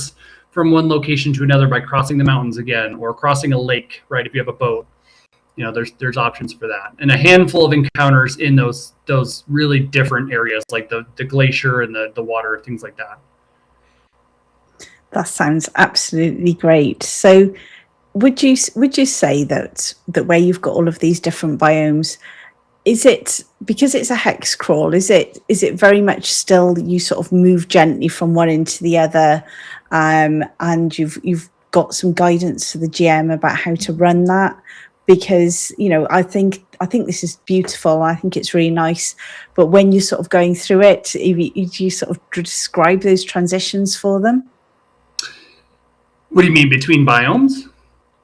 from one location to another by crossing the mountains again, or crossing a lake, right, if you have a boat, there's options for that. And a handful of encounters in those really different areas, like the glacier and the water, things like that. That sounds absolutely great. So would you say that where you've got all of these different biomes, is it because it's a hex crawl, is it very much still you sort of move gently from one into the other, and you've got some guidance for the GM about how to run that? Because I think this is beautiful. I think it's really nice, but when you're sort of going through it, do you sort of describe those transitions for them? What do you mean, between biomes?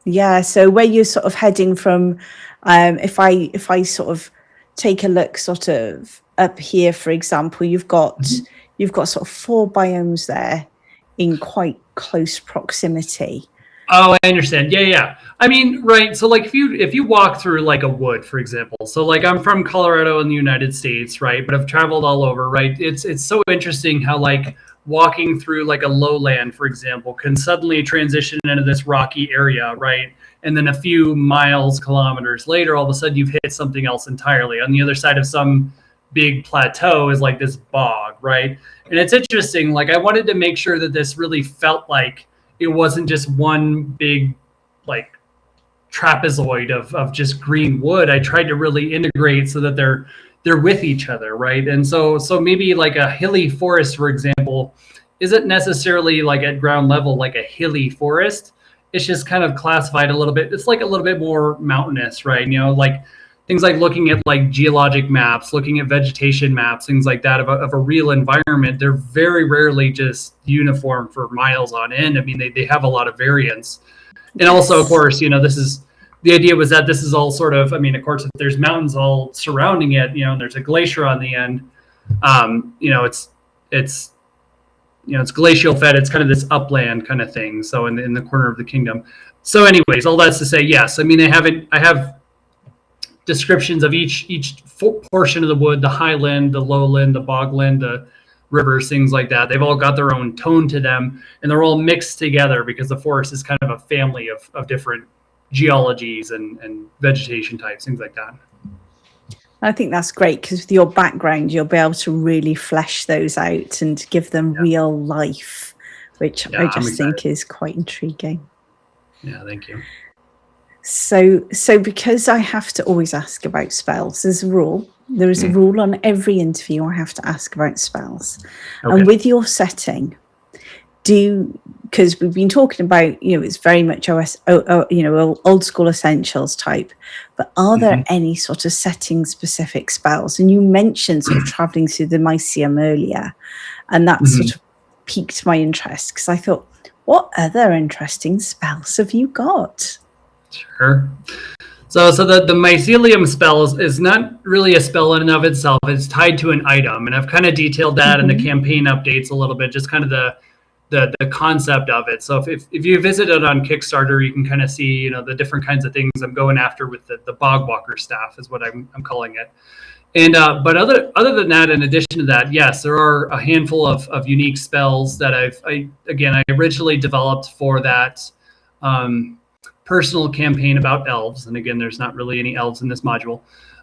Yeah, so where you're sort of heading from, if I sort of take a look sort of up here, for example, you've got sort of 4 biomes there in quite close proximity. Oh, I understand. Yeah. I mean, right. So like if you walk through like a wood, for example, so like I'm from Colorado in the United States, right? But I've traveled all over, right? It's so interesting how like walking through like a lowland, for example, can suddenly transition into this rocky area, right? And then a few kilometers later, all of a sudden you've hit something else entirely. On the other side of some big plateau is like this bog, right? And it's interesting. Like I wanted to make sure that this really felt like it wasn't just one big like trapezoid of just green wood. I tried to really integrate so that they're with each other, right? And so maybe like a hilly forest, for example, isn't necessarily like at ground level like a hilly forest. It's just kind of classified a little bit. It's like a little bit more mountainous, right? Like things like looking at like geologic maps, looking at vegetation maps, things like that of a real environment. They're very rarely just uniform for miles on end. I mean, they have a lot of variance. And also, of course, the idea was that this is all sort of, I mean, of course, if there's mountains all surrounding it, and there's a glacier on the end, it's glacial fed. It's kind of this upland kind of thing. So in the corner of the kingdom. So anyways, all that's to say, yes. I mean, I have descriptions of each portion of the wood, the highland, the lowland, the bogland, the rivers, things like that. They've all got their own tone to them, and they're all mixed together because the forest is kind of a family of different geologies and vegetation types, things like that. I think that's great because with your background, you'll be able to really flesh those out and give them real life, which I just think is quite intriguing. Yeah, thank you. So because I have to always ask about spells as a rule, There is a rule on every interview I have to ask about spells. Okay. And with your setting, because we've been talking about, it's very much old school essentials type, but are there any sort of setting specific spells? And you mentioned sort of traveling through the Mysium earlier, and that sort of piqued my interest, because I thought, what other interesting spells have you got? Sure. So the mycelium spell is not really a spell in and of itself. It's tied to an item, and I've kind of detailed that in the campaign updates a little bit, just kind of the concept of it. So if you visit it on Kickstarter, you can kind of see, the different kinds of things I'm going after with the Bogwalker staff is what I'm calling it. And but other than that, in addition to that, yes, there are a handful of unique spells that I originally developed for that personal campaign about elves. And again, there's not really any elves in this module.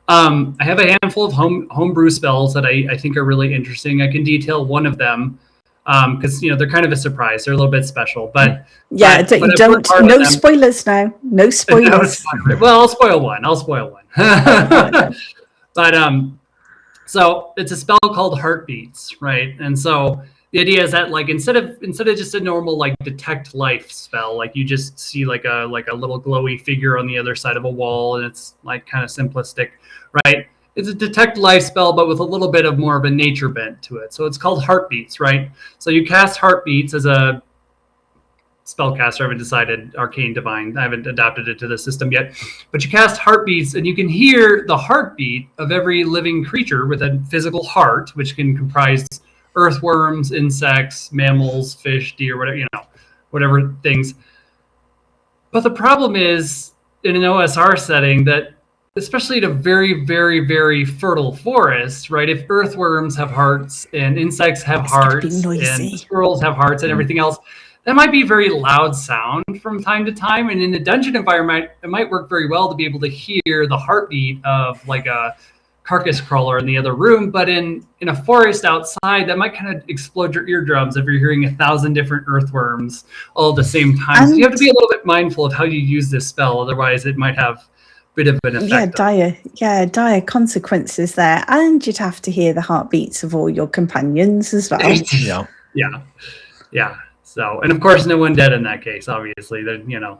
I have a handful of homebrew spells that I think are really interesting. I can detail one of them because they're kind of a surprise. They're a little bit special, but no spoilers now. No spoilers. Well, I'll spoil one. But so it's a spell called Heartbeats, right? And so the idea is that instead of just a normal detect life spell, you just see like a little glowy figure on the other side of a wall, and it's kind of simplistic, right? It's a detect life spell, but with a little bit of more of a nature bent to it. So it's called Heartbeats, right? So you cast Heartbeats as a spellcaster. I haven't decided Arcane Divine. I haven't adapted it to the system yet. But you cast Heartbeats, and you can hear the heartbeat of every living creature with a physical heart, which can comprise earthworms, insects, mammals, fish, deer, whatever things. But the problem is, in an OSR setting, that especially in a very, very, very fertile forest, right? If earthworms have hearts and insects have hearts and squirrels have hearts and everything else, that might be a very loud sound from time to time. And in a dungeon environment, it might work very well to be able to hear the heartbeat of a carcass crawler in the other room. But in a forest outside, that might kind of explode your eardrums if you're hearing 1,000 different earthworms all at the same time. So you have to be a little bit mindful of how you use this spell. Otherwise, it might have a bit of an effect. Dire consequences there. And you'd have to hear the heartbeats of all your companions as well. Yeah. So, and of course, no one dead in that case, obviously,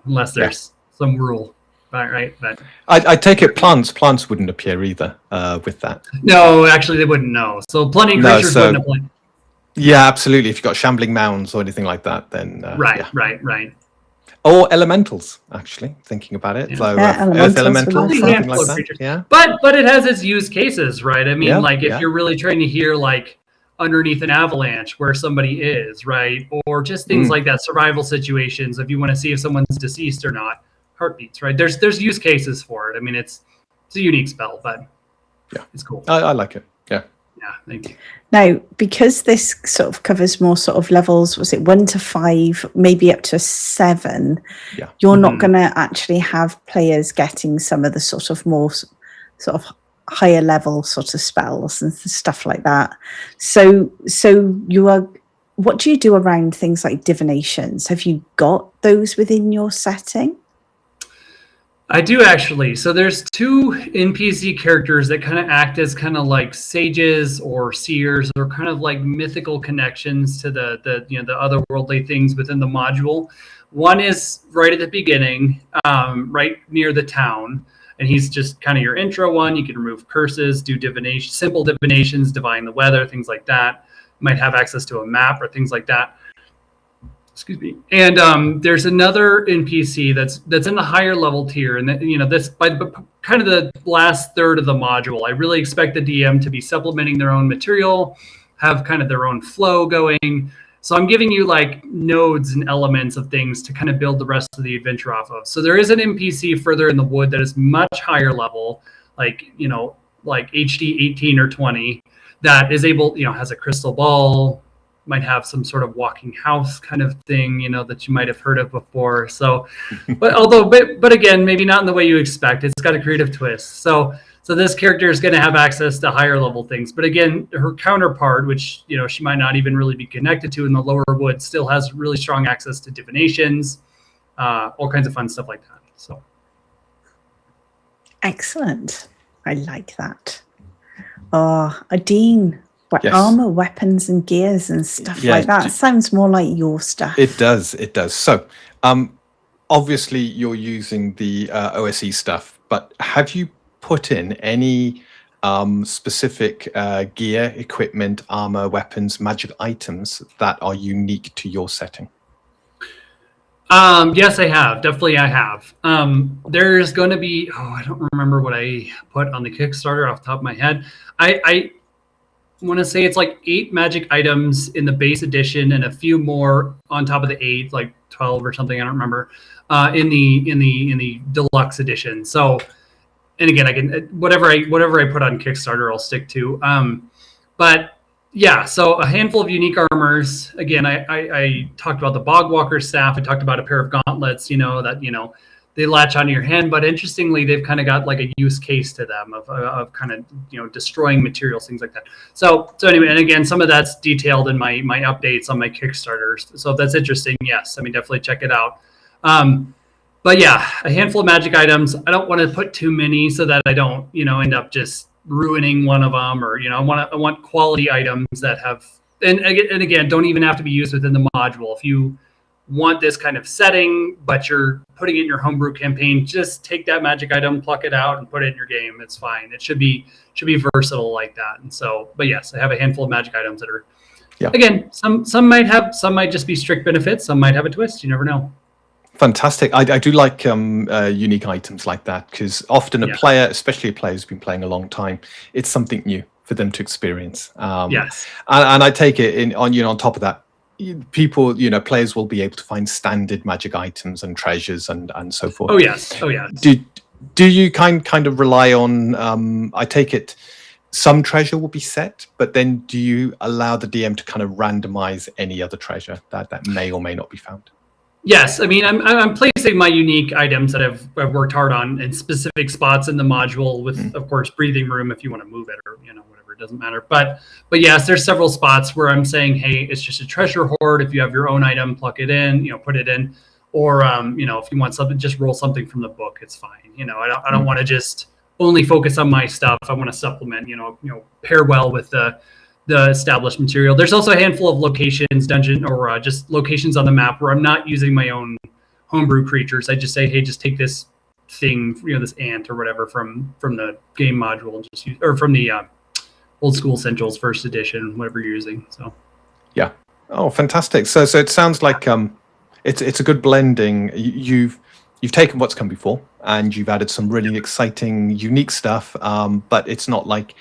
unless there's some rule, right? But I take it plants wouldn't appear either with that. No, actually, they wouldn't know. So plenty of creatures wouldn't apply. Yeah, absolutely. If you've got shambling mounds or anything like that, then right. Or elementals, actually, thinking about it. So earth elementals, something like that. Yeah. But it has its use cases, right? I mean, if you're really trying to hear underneath an avalanche where somebody is, right? Or just things like that, survival situations, if you want to see if someone's deceased or not, heartbeats, right? There's use cases for it. I mean, it's a unique spell, but it's cool. I like it. Yeah, thank you. Now, because this sort of covers more sort of levels, was it 1 to 5, maybe up to 7? Yeah. You're not going to actually have players getting some of the sort of more sort of higher level sort of spells and stuff like that. So what do you do around things like divinations? Have you got those within your setting? I do, actually. So there's 2 NPC characters that kind of act as kind of like sages or seers, or kind of like mythical connections to the otherworldly things within the module. One is right at the beginning, right near the town. And he's just kind of your intro one. You can remove curses, do divination, simple divinations, divine the weather, things like that. Might have access to a map or things like that. Excuse me. And there's another NPC that's in the higher level tier, and this by kind of the last third of the module. I really expect the DM to be supplementing their own material, have kind of their own flow going. So I'm giving you nodes and elements of things to kind of build the rest of the adventure off of. So there is an NPC further in the wood that is much higher level, like HD 18 or 20, that is able, has a crystal ball, might have some sort of walking house kind of thing, that you might have heard of before. So, but again, maybe not in the way you expect. It's got a creative twist. So this character is going to have access to higher level things. But again, her counterpart, which she might not even really be connected to in the lower wood, still has really strong access to divinations, all kinds of fun stuff like that. So excellent. I like that. Oh, Adine, Yes. armor, weapons, and gears and stuff Yeah, like that sounds more like your stuff. It does. It does. So, obviously, you're using the OSE stuff, but have you put in any specific gear, equipment, armor, weapons, magic items that are unique to your setting? Yes, I have. Definitely, I have. There's going to be, I don't remember what I put on the Kickstarter off the top of my head. I want to say it's like 8 magic items in the base edition and a few more on top of the 8, like 12 or something. I don't remember, in the deluxe edition. So, and again, I can, whatever I put on Kickstarter, I'll stick to. But yeah, so a handful of unique armors. Again, I talked about the Bogwalker staff. I talked about a pair of gauntlets, that, they latch onto your hand. But interestingly, they've kind of got like a use case to them of kind of, destroying materials, things like that. So anyway, and again, some of that's detailed in my updates on my Kickstarters. So if that's interesting, yes, I mean, definitely check it out. But yeah, a handful of magic items. I don't want to put too many so that I don't, end up just ruining one of them, or I want quality items that have, and again, don't even have to be used within the module. If you want this kind of setting, but you're putting it in your homebrew campaign, just take that magic item, pluck it out, and put it in your game. It's fine. It should be versatile like that. And so, but yes, I have a handful of magic items that are, again, some might just be strict benefits. Some might have a twist. You never know. Fantastic. I do like unique items like that, because often a player, especially a player who's been playing a long time, it's something new for them to experience. Yes. And I take it on top of that, people, players will be able to find standard magic items and treasures and so forth. Oh yes. Oh yeah. Do you kind of rely on? I take it some treasure will be set, but then do you allow the DM to kind of randomize any other treasure that may or may not be found? Yes, I mean, I'm placing my unique items that I've worked hard on in specific spots in the module with, of course, breathing room if you want to move it, or whatever, it doesn't matter. But yes, there's several spots where I'm saying, hey, it's just a treasure hoard. If you have your own item, plug it in, put it in, or if you want something, just roll something from the book. It's fine. I don't want to just only focus on my stuff. I want to supplement. Pair well with the established material. There's also a handful of locations, dungeon, or just locations on the map where I'm not using my own homebrew creatures. I just say, hey, just take this thing, this ant or whatever from the game module, and just use, or from the old school essentials first edition, whatever you're using. So yeah. Oh, fantastic. So it sounds like it's a good blending. You've taken what's come before and you've added some really exciting, unique stuff. But it's not like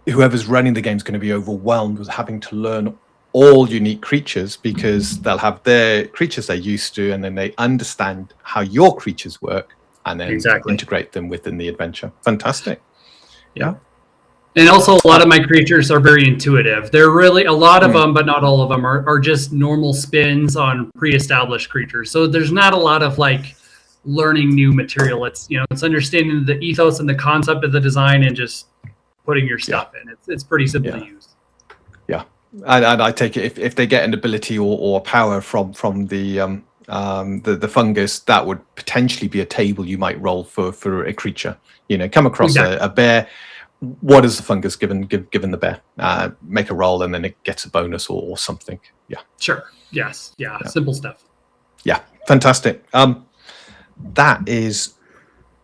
whoever's running the game is going to be overwhelmed with having to learn all unique creatures, because they'll have their creatures they're used to, and then they understand how your creatures work, and then integrate them within the adventure. Fantastic. Yeah. And also, a lot of my creatures are very intuitive. They're really, a lot of them, but not all of them, are just normal spins on pre-established creatures. So there's not a lot of like learning new material. It's it's understanding the ethos and the concept of the design and just putting your stuff in. It's pretty simple to use. Yeah, and I take it if they get an ability or power from the fungus, that would potentially be a table you might roll for a creature. Come across a bear. What is the fungus given the bear? Make a roll, and then it gets a bonus or something. Yeah. Sure. Yes. Yeah. Simple stuff. Yeah. Fantastic. That is.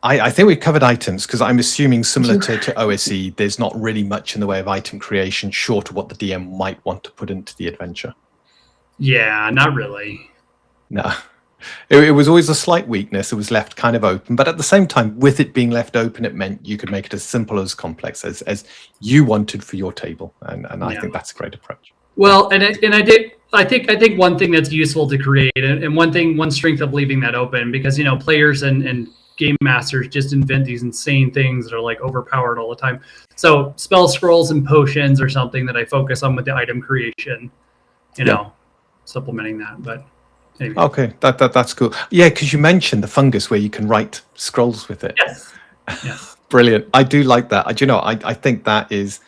I think we've covered items, because I'm assuming similar to OSE, there's not really much in the way of item creation short of what the DM might want to put into the adventure. Yeah, not really. No. It was always a slight weakness. It was left kind of open. But at the same time, with it being left open, it meant you could make it as simple as complex as you wanted for your table. And I think that's a great approach. Well, I think one thing that's useful to create, and one strength of leaving that open, because, players and game masters just invent these insane things that are like overpowered all the time. So spell scrolls and potions are something that I focus on with the item creation, supplementing that. But anyway. Okay, that's cool. Yeah, because you mentioned the fungus where you can write scrolls with it. Yes. Brilliant. I do like that. I think that is.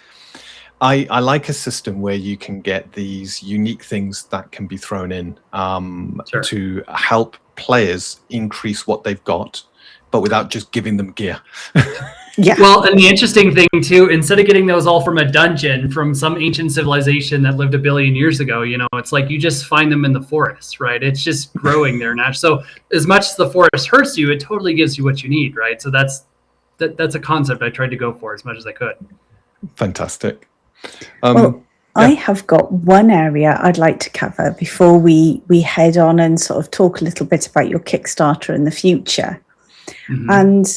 I like a system where you can get these unique things that can be thrown in to help players increase what they've got, but without just giving them gear. Yeah. Well, and the interesting thing too, instead of getting those all from a dungeon from some ancient civilization that lived a billion years ago, it's like you just find them in the forest, right? It's just growing there now. So as much as the forest hurts you, it totally gives you what you need, right? So that's a concept I tried to go for as much as I could. Fantastic. Well, I have got one area I'd like to cover before we head on and sort of talk a little bit about your Kickstarter in the future. And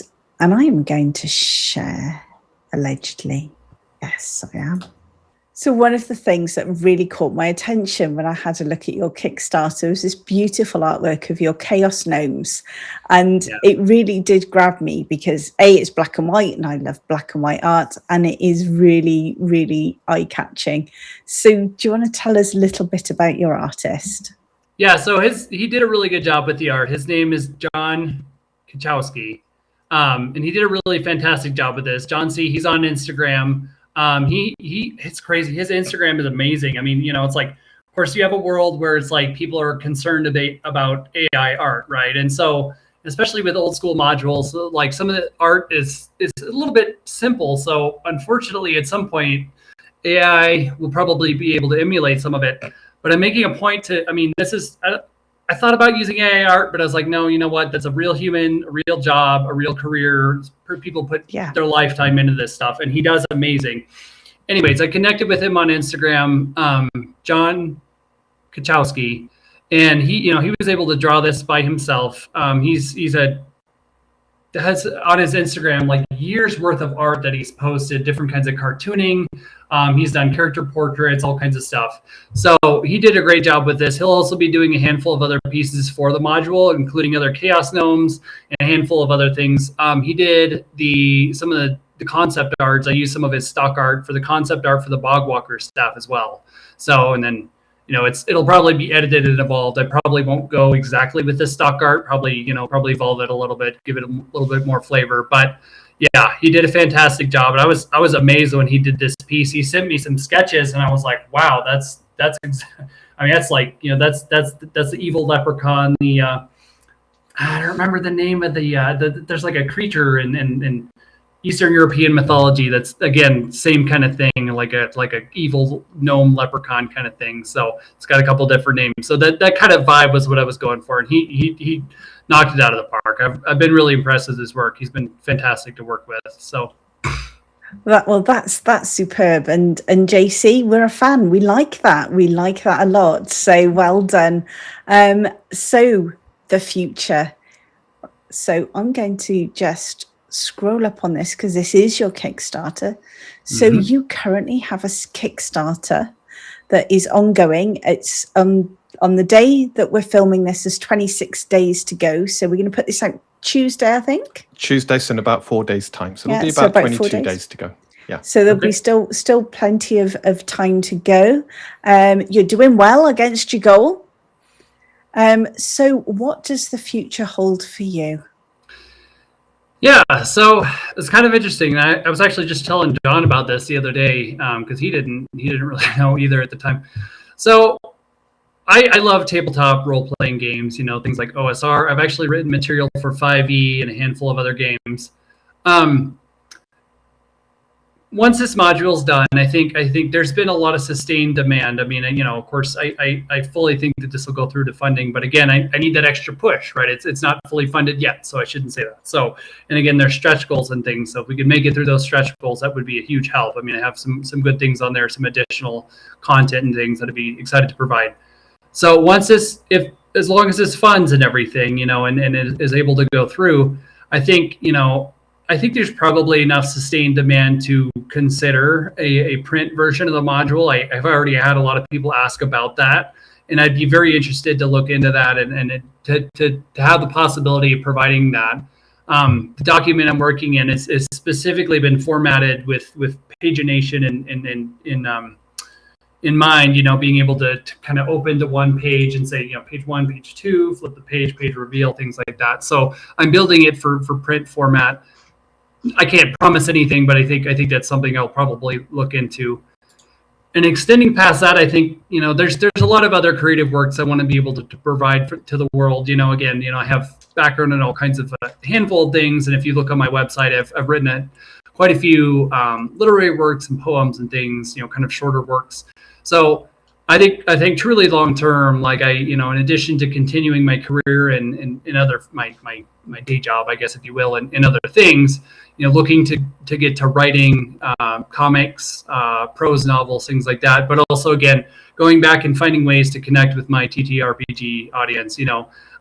I am going to share, allegedly. Yes, I am. So one of the things that really caught my attention when I had a look at your Kickstarter was this beautiful artwork of your chaos gnomes. And it really did grab me because A, it's black and white, and I love black and white art, and it is really, really eye-catching. So do you want to tell us a little bit about your artist? Yeah, so he did a really good job with the art. His name is 𝗵𝗗𝗄𝗁. And he did a really fantastic job with this. John C, he's on Instagram. It's crazy. His Instagram is amazing. I mean, it's like, of course you have a world where it's like people are concerned about AI art, right? And so, especially with old school modules, like some of the art is a little bit simple. So unfortunately, at some point, AI will probably be able to emulate some of it. But I'm making a point I thought about using AI art, but I was like, no, you know what? That's a real human, a real job, a real career. People put their lifetime into this stuff, and he does amazing. Anyways, I connected with him on Instagram, John 𝗵𝗗𝗄𝗁, and he was able to draw this by himself. Has on his Instagram like years worth of art that he's posted, different kinds of cartooning. He's done character portraits, all kinds of stuff. So he did a great job with this. He'll also be doing a handful of other pieces for the module, including other chaos gnomes and a handful of other things. He did some of the concept arts. I used some of his stock art for the concept art for the Bogwalker staff as well. So, and then it'll probably be edited and evolved. I probably won't go exactly with this stock art. Probably evolve it a little bit, give it a little bit more flavor. But yeah, he did a fantastic job. And I was amazed when he did this piece. He sent me some sketches, and I was like, wow, that's like that's the evil leprechaun. I don't remember the name of there's like a creature in Eastern European mythology that's, again, same kind of thing, like a evil gnome leprechaun kind of thing. So it's got a couple different names. So that kind of vibe was what I was going for, and he knocked it out of the park. I've been really impressed with his work. He's been fantastic to work with. So that's superb. And JC, we're a fan. We like that. We like that a lot. So well done. So the future. So I'm going to just scroll up on this because this is your Kickstarter. So you currently have a Kickstarter that is ongoing. It's on the day that we're filming this, there's 26 days to go. So we're going to put this out Tuesday, I think. Tuesday, so in about 4 days' time. So it'll be about 22 days to go. Yeah. So there'll be still plenty of time to go. You're doing well against your goal. So what does the future hold for you? Yeah, so it's kind of interesting. I was actually just telling John about this the other day because he didn't really know either at the time. So I love tabletop role-playing games, things like OSR. I've actually written material for 5e and a handful of other games. Once this module's done, I think there's been a lot of sustained demand. I mean, of course, I fully think that this will go through to funding, but again, I need that extra push, right? It's not fully funded yet, so I shouldn't say that. So, and again, there's stretch goals and things. So if we could make it through those stretch goals, that would be a huge help. I mean, I have some good things on there, some additional content and things that I'd be excited to provide. So once as long as this funds and everything, and it is able to go through, I think there's probably enough sustained demand to consider a print version of the module. I've already had a lot of people ask about that, and I'd be very interested to look into that and to have the possibility of providing that. The document I'm working in is specifically been formatted with pagination in mind, being able to kind of open to one page and say, page 1, page 2, flip the page reveal, things like that. So I'm building it for print format. I can't promise anything, but I think that's something I'll probably look into. and extending past that, I think, there's a lot of other creative works I want to be able to provide to the world. Again, I have background in all kinds of handful of things. And if you look on my website, I've written quite a few literary works and poems and things, kind of shorter works. So I think truly long term, like in addition to continuing my career and other my day job, I guess, if you will, and other things, looking to get to writing comics, prose novels, things like that. But also, again, going back and finding ways to connect with my TTRPG audience.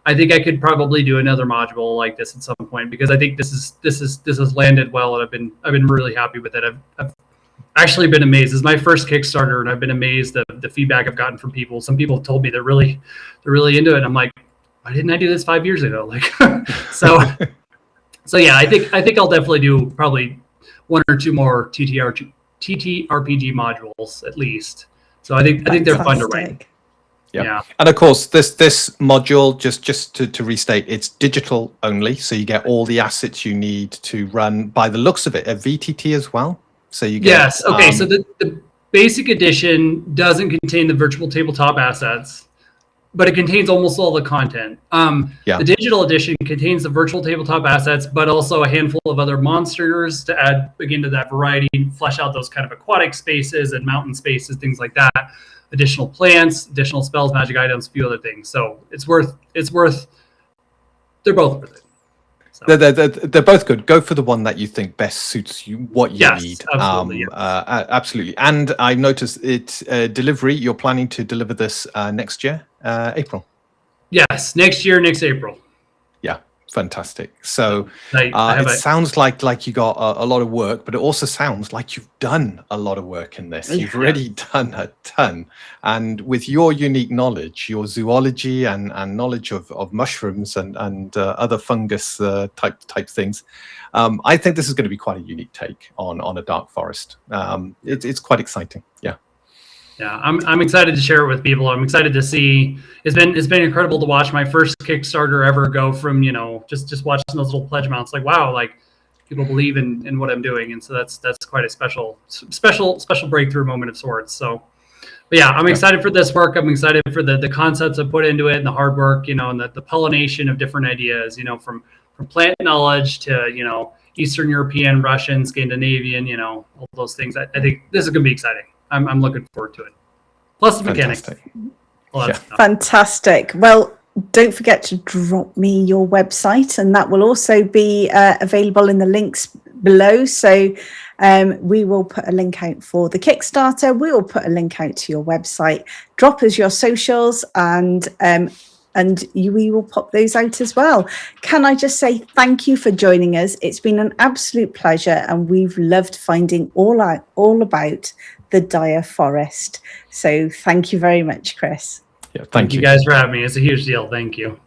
I think I could probably do another module like this at some point, because I think this has landed well, and I've been really happy with it. I've actually been amazed. It's my first Kickstarter, and I've been amazed at the feedback I've gotten from people. Some people have told me they're really into it. I'm like, why didn't I do this 5 years ago? Like, so yeah, I think I'll definitely do probably one or two more TTRPG modules at least. So I think they're fun to write. Yeah. And of course, this module, just to restate, it's digital only, so you get all the assets you need to run, by the looks of it, a VTT as well. So you get, yes. Okay. So the basic edition doesn't contain the virtual tabletop assets, but it contains almost all the content. The digital edition contains the virtual tabletop assets, but also a handful of other monsters to add again to that variety, flesh out those kind of aquatic spaces and mountain spaces, things like that. Additional plants, additional spells, magic items, a few other things. So it's worth. They're both worth it. So. They're both good. Go for the one that you think best suits you, what you need. Absolutely, absolutely. And I noticed it's delivery. You're planning to deliver this next year, April. Yes, next year, next April. Yeah, fantastic. So it sounds like you got a lot of work, but it also sounds like you've done a lot of work in this. You've already done a ton. And with your unique knowledge, your zoology and knowledge of mushrooms and other fungus type things, I think this is going to be quite a unique take on a dark forest. It's quite exciting. Yeah, I'm excited to share it with people. I'm excited to see. It's been incredible to watch my first Kickstarter ever go from just watching those little pledge amounts. Like, wow, like people believe in what I'm doing, and so that's quite a special breakthrough moment of sorts. So, but yeah, I'm excited for this work. I'm excited for the concepts I put into it and the hard work, and the pollination of different ideas, from plant knowledge to Eastern European, Russian, Scandinavian, all those things. I think this is going to be exciting. I'm looking forward to it. Plus the mechanics. Fantastic. Well, don't forget to drop me your website, and that will also be available in the links below. So we will put a link out for the Kickstarter. We will put a link out to your website. Drop us your socials, and we will pop those out as well. Can I just say thank you for joining us? It's been an absolute pleasure, and we've loved finding all about the dire forest. So thank you very much, Chris. Yeah, thank you guys for having me. It's a huge deal. Thank you.